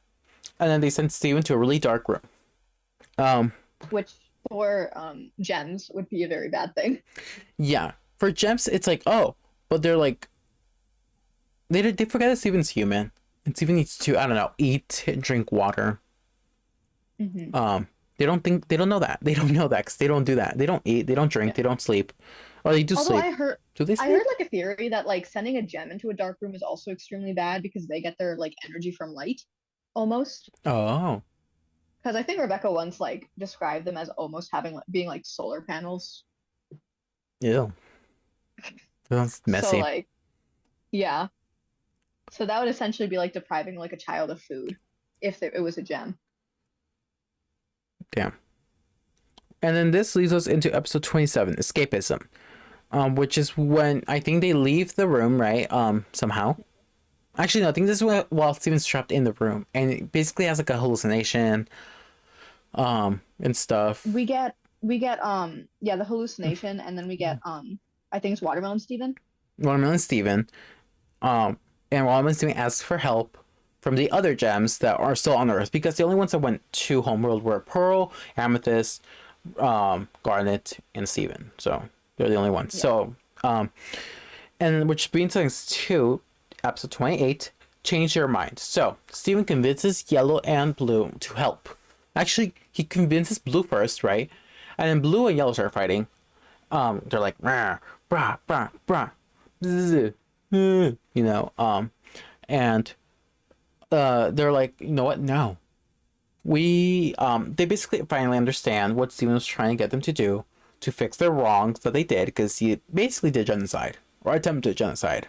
And then they send Steven to a really dark room. Which for gems would be a very bad thing. Yeah. For gems, it's like, oh... But they're like, they forget that Steven's human, and Steven needs to, I don't know, eat and drink water. Mm-hmm. They don't know that. They don't know that because they don't do that. They don't eat. They don't drink. They don't sleep, or they do sleep. Do they sleep? I heard like a theory that like sending a gem into a dark room is also extremely bad because they get their like energy from light, almost. Oh. Because I think Rebecca once like described them as almost being like solar panels. Ew. That's messy. So like, yeah. So that would essentially be like depriving like a child of food if it was a gem. Damn. And then this leads us into episode 27, Escapism, which is when I think they leave the room, right? Somehow. Actually, no, I think this is while Steven's trapped in the room, and it basically has like a hallucination, and stuff. We get the hallucination, and then we get I think it's Watermelon Steven. Watermelon Steven. And Watermelon Steven asks for help from the other gems that are still on Earth, because the only ones that went to Homeworld were Pearl, Amethyst, Garnet, and Steven. So they're the only ones. Yeah. So, and which brings us to episode 28, Change Your Mind. So Steven convinces Yellow and Blue to help. Actually, he convinces Blue first, right? And then Blue and Yellow start fighting. They're like, rah, brah, brah, brah, you know, and they're like, you know what? No. They basically finally understand what Steven was trying to get them to do to fix their wrongs that they did, because he basically did genocide, or attempted genocide.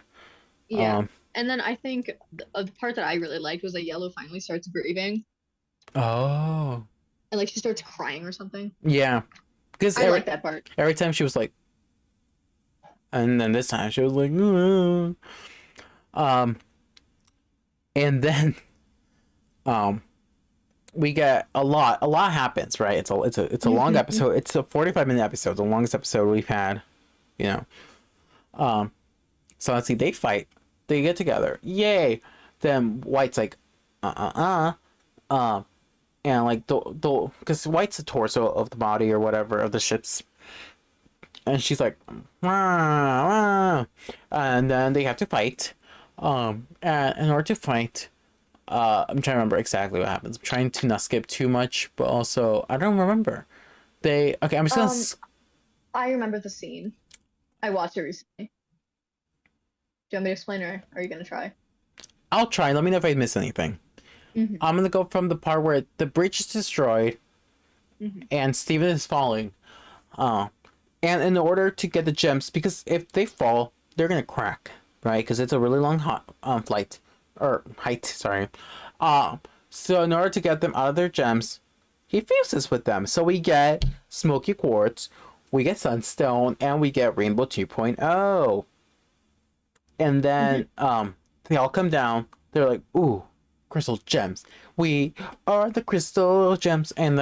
Yeah. And then I think the part that I really liked was that Yellow finally starts grieving Oh. and like she starts crying or something. Yeah. Because I like that part. every time she was like, and then this time she was like, "Mm." And then, um, we get a lot. A lot happens, right? It's a long episode. It's a 45-minute episode, the longest episode we've had. You know. So let's see. They fight. They get together. Yay! Then White's like, and like the because White's the torso of the body or whatever of the ships, and she's like, wah, wah. And then they have to fight. And in order to fight, I'm trying to remember exactly what happens. I'm trying to not skip too much, but also I don't remember. Okay. I'm just gonna. I remember the scene. I watched it recently. Do you want me to explain, or are you gonna try? I'll try. Let me know if I miss anything. I'm gonna go from the part where the bridge is destroyed, and Steven is falling. And in order to get the gems, because if they fall, they're gonna crack, right? Because it's a really long flight or height. Sorry. So in order to get them out of their gems, he fuses with them. So we get smoky quartz, we get sunstone, and we get rainbow 2.0. And then they all come down. They're like, ooh, crystal gems. We are the crystal gems. And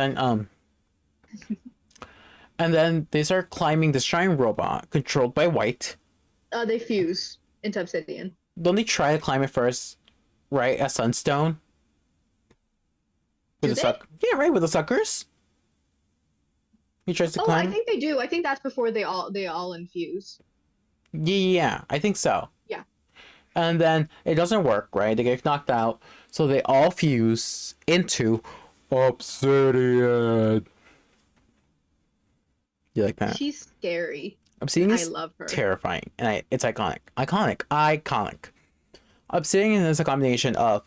then they start climbing the shrine robot controlled by White. They fuse into obsidian. Don't they try to climb it first, right? At Sunstone? With yeah, right, with the suckers. He tries to climb. I think they do. I think that's before they all infuse. Yeah, I think so. Yeah. And then it doesn't work, right? They get knocked out, so they all fuse into obsidian. You like that? She's scary. Obsidian is I love her. terrifying, and it's iconic. Iconic. Obsidian is a combination of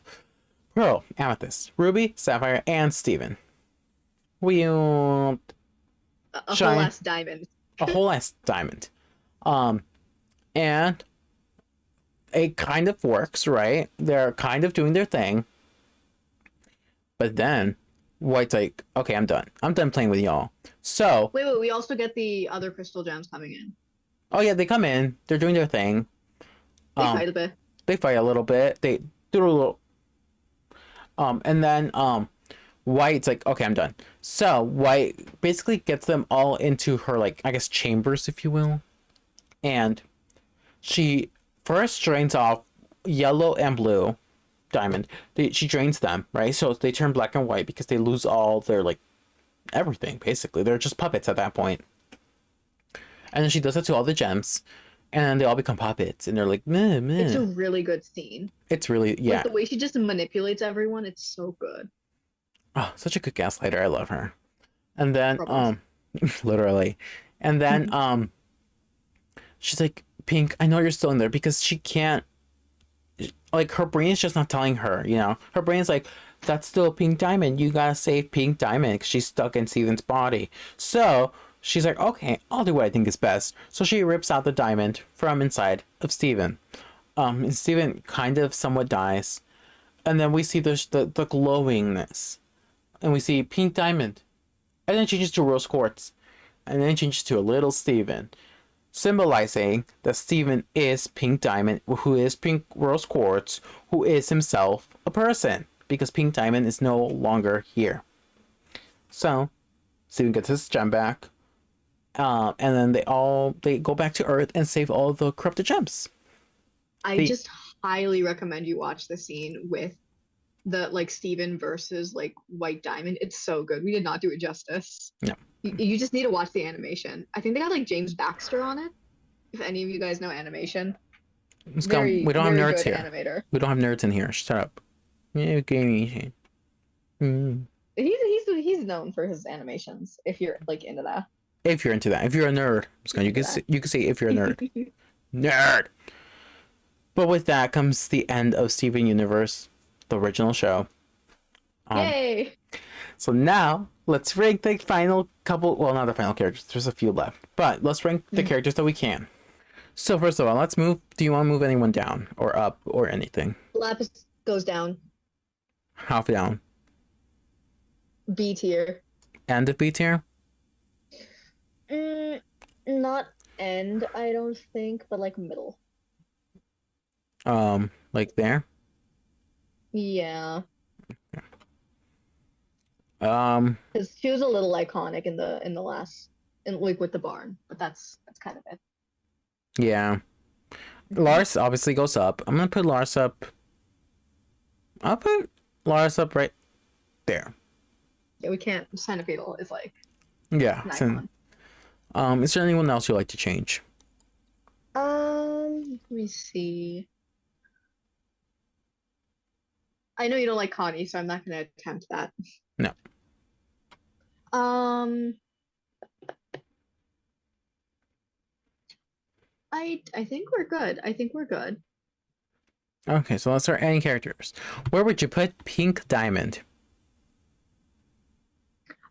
pearl, amethyst, ruby, sapphire, and Steven. A whole ass diamond. A whole ass diamond. And it kind of works, right? They're kind of doing their thing. But then White's like, okay, I'm done. I'm done playing with y'all. So wait, we also get the other crystal gems coming in. Oh yeah, they come in, they're doing their thing. They fight a bit. They fight a little bit. They do a little and then White's like, okay, I'm done. So White basically gets them all into her, like, I guess, chambers, if you will. And she first drains off yellow and blue diamond. She drains them, right? So they turn black and white because they lose all their, like, everything, basically. They're just puppets at that point. And then she does it to all the gems. And they all become puppets. And they're like, meh, meh. It's a really good scene. It's really, yeah. Like, the way she just manipulates everyone, it's so good. Oh, such a good gaslighter. I love her. And then, literally. And then, she's like, Pink, I know you're still in there, because she can't, like, her brain is just not telling her, you know? Her brain's like, that's still Pink Diamond. You gotta save Pink Diamond, 'cause she's stuck in Steven's body. So she's like, okay, I'll do what I think is best. So she rips out the diamond from inside of Steven. And Steven kind of somewhat dies. And then we see the glowingness. And we see Pink Diamond. And then it changes to rose quartz. And then it changes to a little Steven. Symbolizing that Steven is Pink Diamond, who is Pink Rose Quartz, who is himself a person. Because Pink Diamond is no longer here. So, Steven gets his gem back. And then they go back to Earth and save all the corrupted gems. I just highly recommend you watch the scene with the, like, Steven versus, like, White Diamond. It's so good. We did not do it justice. No. You just need to watch the animation. I think they got, like, James Baxter on it. If any of you guys know animation. We don't have nerds here. Animator. We don't have nerds in here. Shut up. Yeah, gaming. He's known for his animations. If you're, like, into that. If you're into that. If you're a nerd, you can say if you're a nerd. Nerd. But with that comes the end of Steven Universe, the original show. Yay! So now let's rank the final couple. Well, not the final characters. There's a few left, but let's rank the characters that we can. So first of all, let's move. Do you want to move anyone down or up or anything? Lapis goes down. Half down. B tier. End of B tier? Not end, I don't think, but like middle. Like there? Yeah. Because she was a little iconic in the last like with the barn, but that's kind of it. Yeah. Lars obviously goes up. I'm gonna put Lars up. I'll put Lars up right there. Yeah, we can't. Centipedal is like. Yeah. Is there anyone else you'd like to change? Let me see. I know you don't like Connie, so I'm not gonna attempt that. No. I think we're good. I think we're good. Okay, so let's start adding characters. Where would you put Pink Diamond?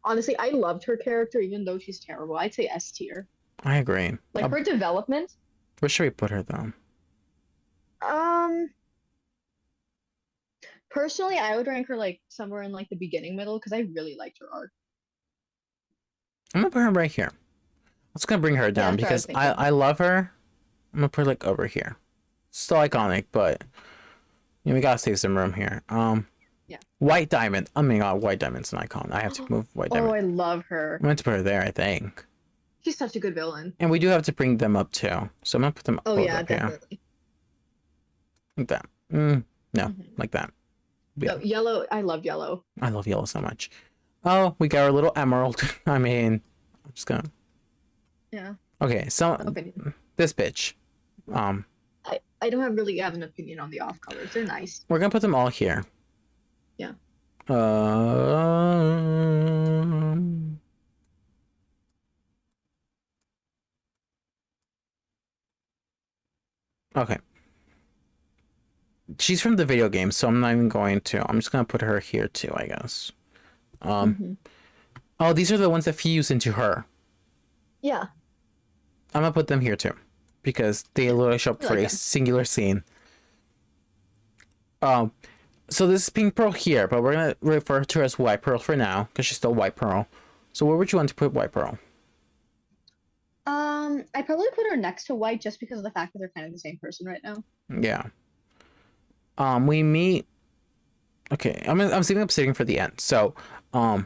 Honestly, I loved her character, even though she's terrible. I'd say S tier. I agree. Like her development. Where should we put her though? Personally, I would rank her like somewhere in like the beginning middle because I really liked her arc. I'm gonna put her right here. I'm just gonna bring her down because I love her. I'm gonna put her like over here. Still iconic, but you know, we gotta save some room here. Yeah. White Diamond. Oh my god, White Diamond's an icon. I have to move White Diamond. Oh, I love her. I'm going to put her there, I think. She's such a good villain. And we do have to bring them up too. So I'm gonna put them Oh yeah, definitely. Like that. No, like that. Yeah. Oh, yellow. I love yellow. I love yellow so much. Oh, we got our little emerald. I mean, I'm just gonna. Yeah. Okay, so this bitch. I don't really have an opinion on the off colors. They're nice. We're gonna put them all here. Yeah. Okay. She's from the video game, so I'm not even going to. I'm just gonna put her here too, I guess. Oh, these are the ones that fuse into her. Yeah. I'm gonna put them here too, because they literally show up for a singular scene. So this is Pink Pearl here, but we're gonna refer to her as White Pearl for now, because she's still White Pearl. So where would you want to put White Pearl? I'd probably put her next to White just because of the fact that they're kind of the same person right now. Yeah. We meet. Okay, I'm saving Obsidian for the end. So, where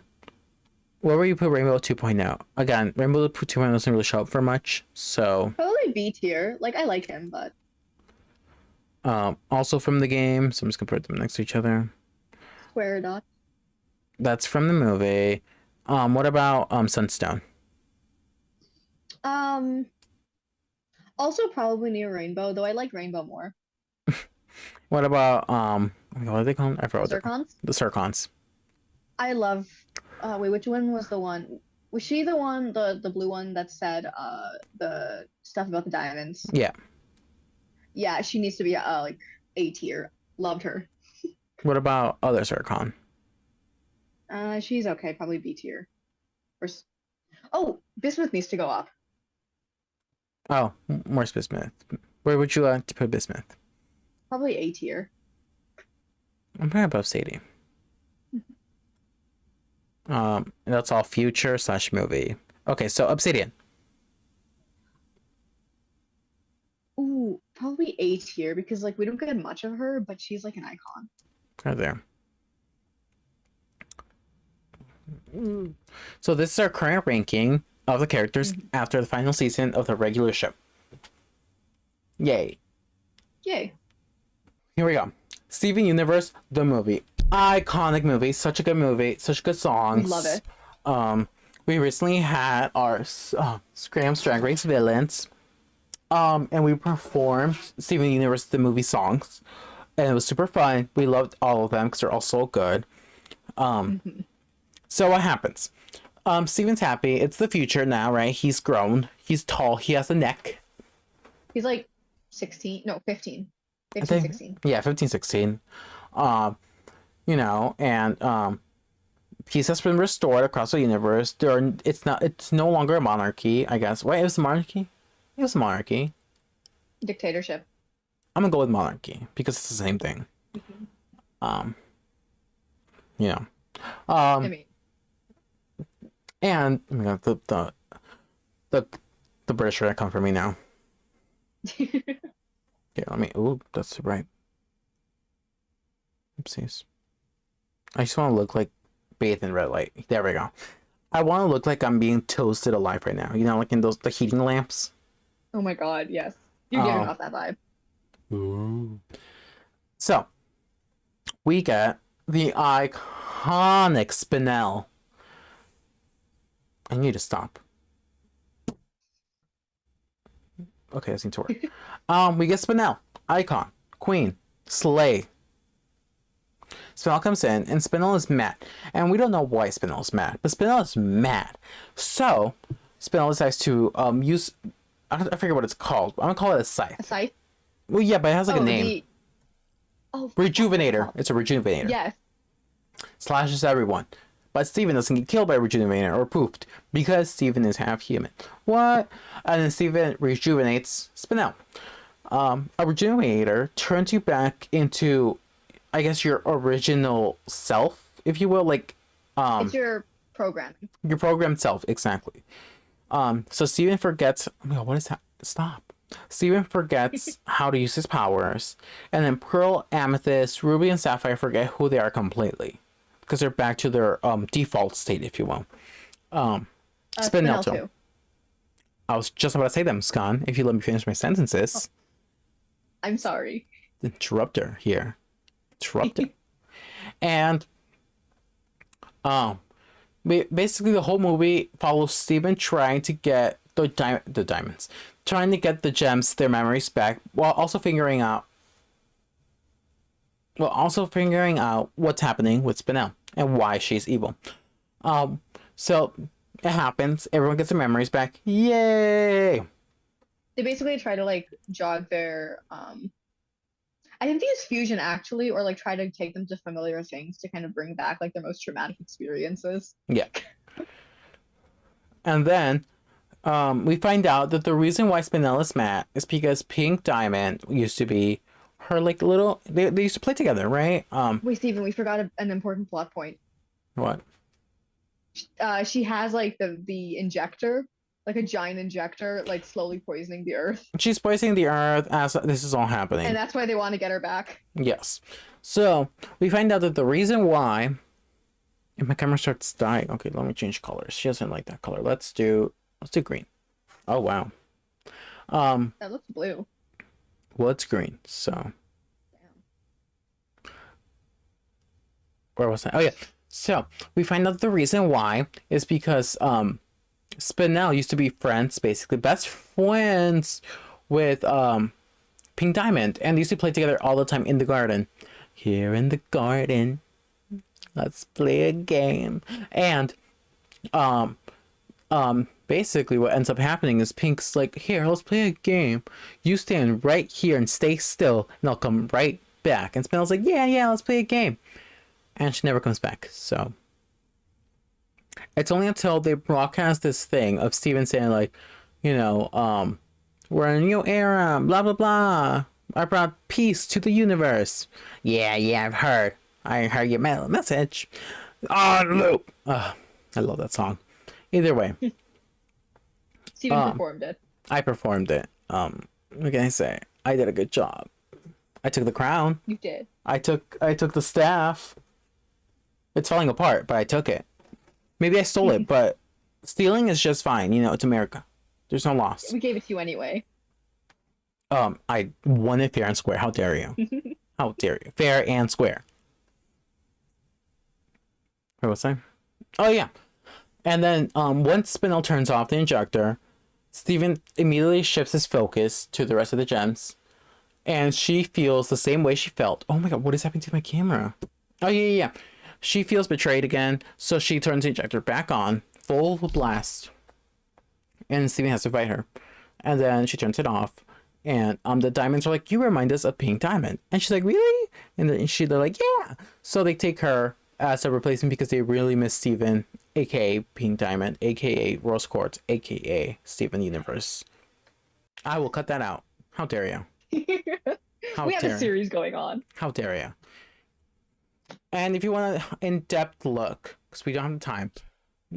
will you put Rainbow 2.0? Again, Rainbow 2.0 doesn't really show up for much, so. Probably B tier. Like I like him, but. Also from the game, so I'm just gonna put them next to each other. Square dot. That's from the movie. What about Sunstone? Also probably near Rainbow, though I like Rainbow more. What about what are they called? I forgot. Zircons? The Zircons. I love wait, which one was the one? Was she the one, the blue one that said the stuff about the diamonds? Yeah. Yeah, she needs to be like A tier. Loved her. What about other Zircon? She's okay, probably B tier. Oh, Bismuth needs to go up. Oh, more Bismuth. Where would you like to put Bismuth? Probably A tier. I'm probably above Sadie. That's all future / movie. Okay, so Obsidian. Ooh, probably A tier because like we don't get much of her, but she's like an icon. Right there. So this is our current ranking of the characters after the final season of the regular show. Yay. Yay. Here we go. Steven Universe, the movie. Iconic movie. Such a good movie. Such good songs. Love it. We recently had our SKRAMM's Drag Race villains. And we performed Steven Universe, the movie songs. And it was super fun. We loved all of them because they're all so good. So what happens? Steven's happy. It's the future now, right? He's grown. He's tall. He has a neck. He's like 16. No, 15. 15, 16. Yeah, 15, 16. You know, and peace has been restored across the universe. It's no longer a monarchy, I guess. Wait, it was a monarchy? It was a monarchy. Dictatorship. I'm gonna go with monarchy because it's the same thing. Mhm. Um, you know. I mean, And oh my god, the the British are gonna come for me now. Okay, let me. Ooh, that's right. Oopsies. I just want to look like bathed in red light. There we go. I want to look like I'm being toasted alive right now. You know, like in those the heating lamps. oh my god, yes. You're giving Oh. off that vibe. Ooh. So we get the iconic Spinel. I need to stop. Okay, that seems to work. We get Spinel, icon, queen, slay. Spinel comes in, and Spinel is mad. And we don't know why Spinel is mad, but Spinel is mad. So, Spinel decides to use... I forget what it's called. I'm gonna call it a A scythe. scythe? Well, yeah, but it has like a name. Oh, Rejuvenator. It's a rejuvenator. yes. Slashes everyone. But Steven doesn't get killed by Rejuvenator or poofed because Steven is half human. What? And then Steven rejuvenates Spinel. A Rejuvenator turns you back into, I guess, your original self, if you will, like It's your programming. your programmed self, exactly. So Steven forgets. Oh my god, what is that? Stop. Steven forgets how to use his powers, and then Pearl, Amethyst, Ruby, and Sapphire forget who they are completely because they're back to their default state, if you will. Spinel too. I was just about to say them, Muskan, if you let me finish my sentences. I'm sorry. Interrupter here. Interrupter. And basically the whole movie follows Steven trying to get the diamonds. Trying to get the gems, their memories back, while also figuring out what's happening with Spinel and why she's evil. So it happens, everyone gets their memories back. Yay! They basically try to like jog their I think they use fusion actually, or like try to take them to familiar things to kind of bring back like their most traumatic experiences. Yeah. And then we find out that the reason why Spinel is mad is because Pink Diamond used to be her like little they used to play together, right? Wait, Steven, we forgot an important plot point. What? She has like the injector, like a giant injector, like slowly poisoning the earth. She's poisoning the earth as this is all happening. And that's why they want to get her back. Yes. So we find out that the reason why if my camera starts dying. Okay, let me change colors. She doesn't like that color. Let's do green. Oh wow. That looks blue. Well, it's green, so Damn. where was I? Oh yeah. So we find out the reason why is because Spinel used to be friends, basically best friends with Pink Diamond, and they used to play together all the time in the garden. Here in the garden, let's play a game. And basically what ends up happening is Pink's like, here, let's play a game. You stand right here and stay still, and I'll come right back. And Spinel's like, yeah, let's play a game. And she never comes back. So it's only until they broadcast this thing of Steven saying like, you know, we're in a new era, blah blah blah. I brought peace to the universe. Yeah, I've heard. I heard your message. On loop. I love that song. Either way, Steven performed it. I performed it. What can I say? I did a good job. I took the crown. You did. I took the staff. It's falling apart, but I took it. Maybe I stole it, but stealing is just fine. You know, it's America. There's no loss. We gave it to you anyway. I won it fair and square. How dare you? How dare you? Fair and square. Wait, what's that? Oh yeah. And then once Spinel turns off the injector, Steven immediately shifts his focus to the rest of the gems. And she feels the same way she felt. Oh my god, what is happening to my camera? Oh yeah. She feels betrayed again, so she turns the injector back on, full blast. And Steven has to fight her. And then she turns it off. And the diamonds are like, you remind us of Pink Diamond. And she's like, really? And then they're like, yeah. So they take her as a replacement because they really miss Steven, aka Pink Diamond, aka Rose Quartz, aka Steven Universe. I will cut that out. How dare you? How We have a dare you? series going on. How dare you? And if you want an in-depth look, because we don't have the time,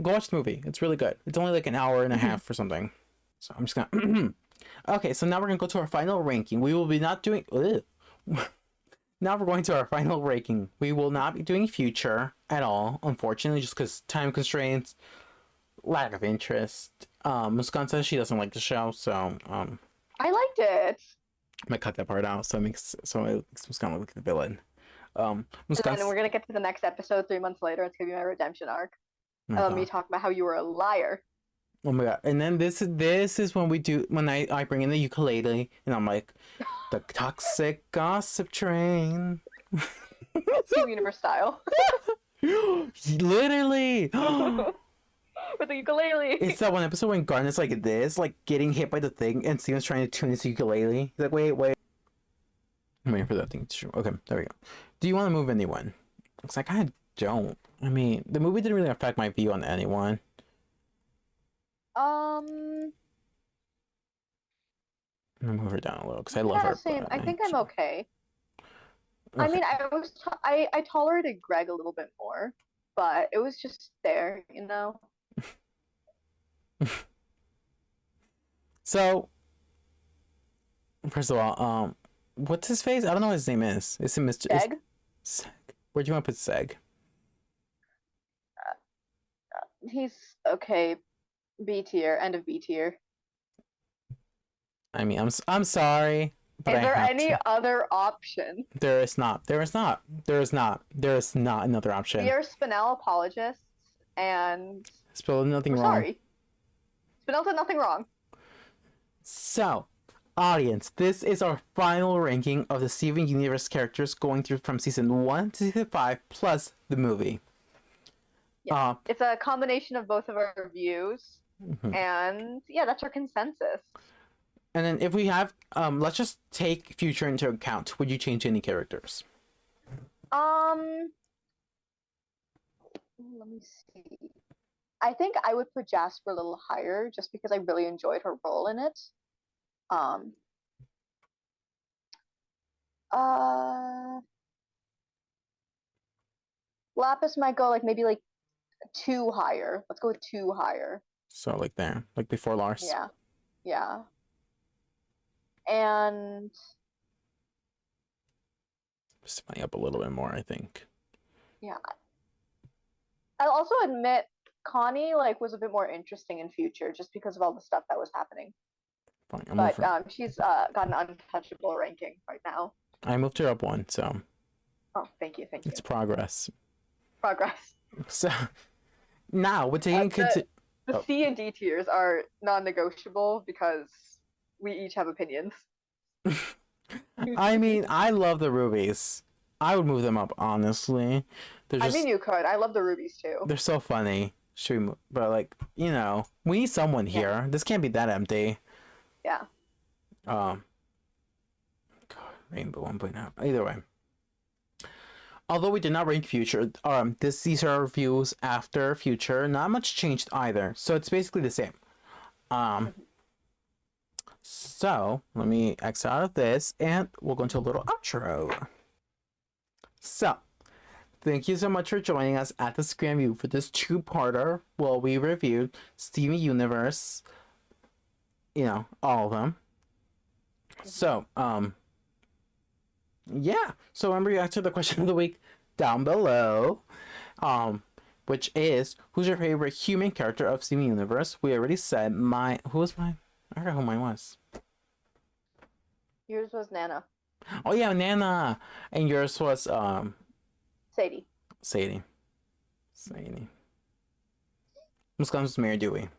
go watch the movie. It's really good. It's only like an hour and a half or something. So I'm just gonna. Okay, so now we're gonna go to our final ranking. We will be not doing. Now we're going to our final ranking. We will not be doing future at all, unfortunately, just because time constraints, lack of interest. Muskan says she doesn't like the show, so I liked it. I might cut that part out so it makes Muskan look like the villain. And then we're gonna get to the next episode 3 months later. It's gonna be my redemption arc. Me talk about how you were a liar. Oh my god! And then this is when I bring in the ukulele and I'm like, the toxic gossip train. Steven Universe style. Literally. With the ukulele. It's that one episode when Garnet's like this, like getting hit by the thing, and Steven's trying to tune his ukulele. He's like, wait. I'm waiting for that thing to show. Okay, there we go. Do you want to move anyone? Because I kind of don't. I mean, the movie didn't really affect my view on anyone. I'm gonna move her down a little because I love her. Same. I think I'm okay. I mean, I tolerated Greg a little bit more, but it was just there, you know. So, first of all, what's his face? I don't know what his name is. Is it Mr. Seg? Seg. Where do you want to put Seg? He's okay. B tier. End of B tier. I mean, I'm sorry. But is there any other option? There is not. There is not. There is not. There is not another option. We are Spinel apologists, and Spinel did nothing wrong. Sorry. Spinel did nothing wrong. So, audience, this is our final ranking of the Steven Universe characters going through from season 1 to season 5 plus the movie. Yeah. It's a combination of both of our views, and yeah, that's our consensus. And then if we have, let's just take future into account. Would you change any characters? Let me see. I think I would put Jasper a little higher just because I really enjoyed her role in it. Lapis might go maybe 2 higher. Let's go with 2 higher. So like there, like before Lars. Yeah. Yeah. And just funny up a little bit more, I think. Yeah. I'll also admit Connie was a bit more interesting in future just because of all the stuff that was happening. Fine, but she's got an untouchable ranking right now. I moved her up 1, so. Oh, thank you. It's progress. Progress. So now we're taking the C and D tiers are non-negotiable because we each have opinions. I mean, I love the rubies. I would move them up, honestly. I mean, you could. I love the rubies too. They're so funny. Should we move? But we need someone here. Yeah. This can't be that empty. Yeah. God, Rainbow 1.0. Either way. Although we did not rank future, these are our reviews after future. Not much changed either, so it's basically the same. So let me exit out of this, and we'll go into a little outro. So, thank you so much for joining us at the SKRAMMVIEW for this 2-parter. Well, we reviewed Steven Universe, all of them. So, yeah. So remember, you answer the question of the week down below, which is, who's your favorite human character of Steven Universe? We already said mine. Who was mine? I forgot who mine was. Yours was Nana. Oh yeah, Nana. And yours was Sadie. Muskan was Mary Dewey.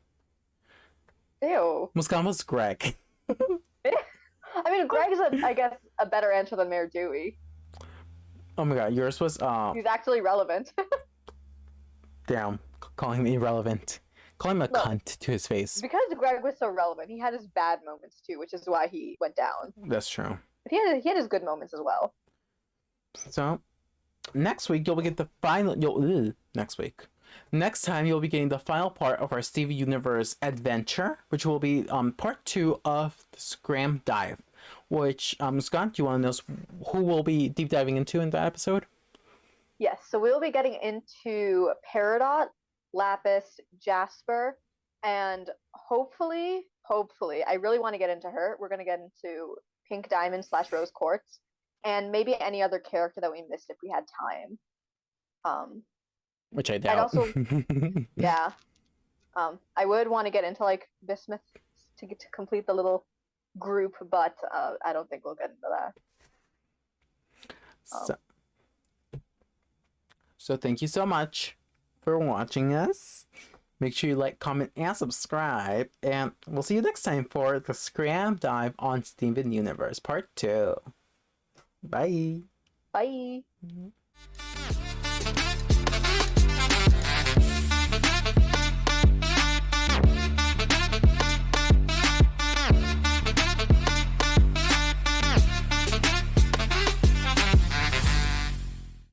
Ew. Muskan was Greg. I mean, Greg is I guess a better answer than Mayor Dewey. Oh my god, yours was he's actually relevant. Damn, calling me irrelevant. Calling him a cunt to his face. Because Greg was so relevant, he had his bad moments too, which is why he went down. That's true. But he had his good moments as well. So, next week you'll get the final. Next time you'll be getting the final part of our Steven Universe adventure, which will be part 2 of the SKRAMMDIVE. which Scott, do you want to know who we'll be deep diving into in that episode? Yes, so we'll be getting into Peridot, Lapis, Jasper, and hopefully, I really want to get into her. We're going to get into Pink Diamond / Rose Quartz, and maybe any other character that we missed if we had time. Which I doubt. I'd also, yeah. I would want to get into like Bismuth to complete the little group, but I don't think we'll get into that. So thank you so much for watching us. Make sure you like, comment, and subscribe. And we'll see you next time for the SKRAMMDIVE on Steven Universe Part 2. Bye. Bye. Mm-hmm.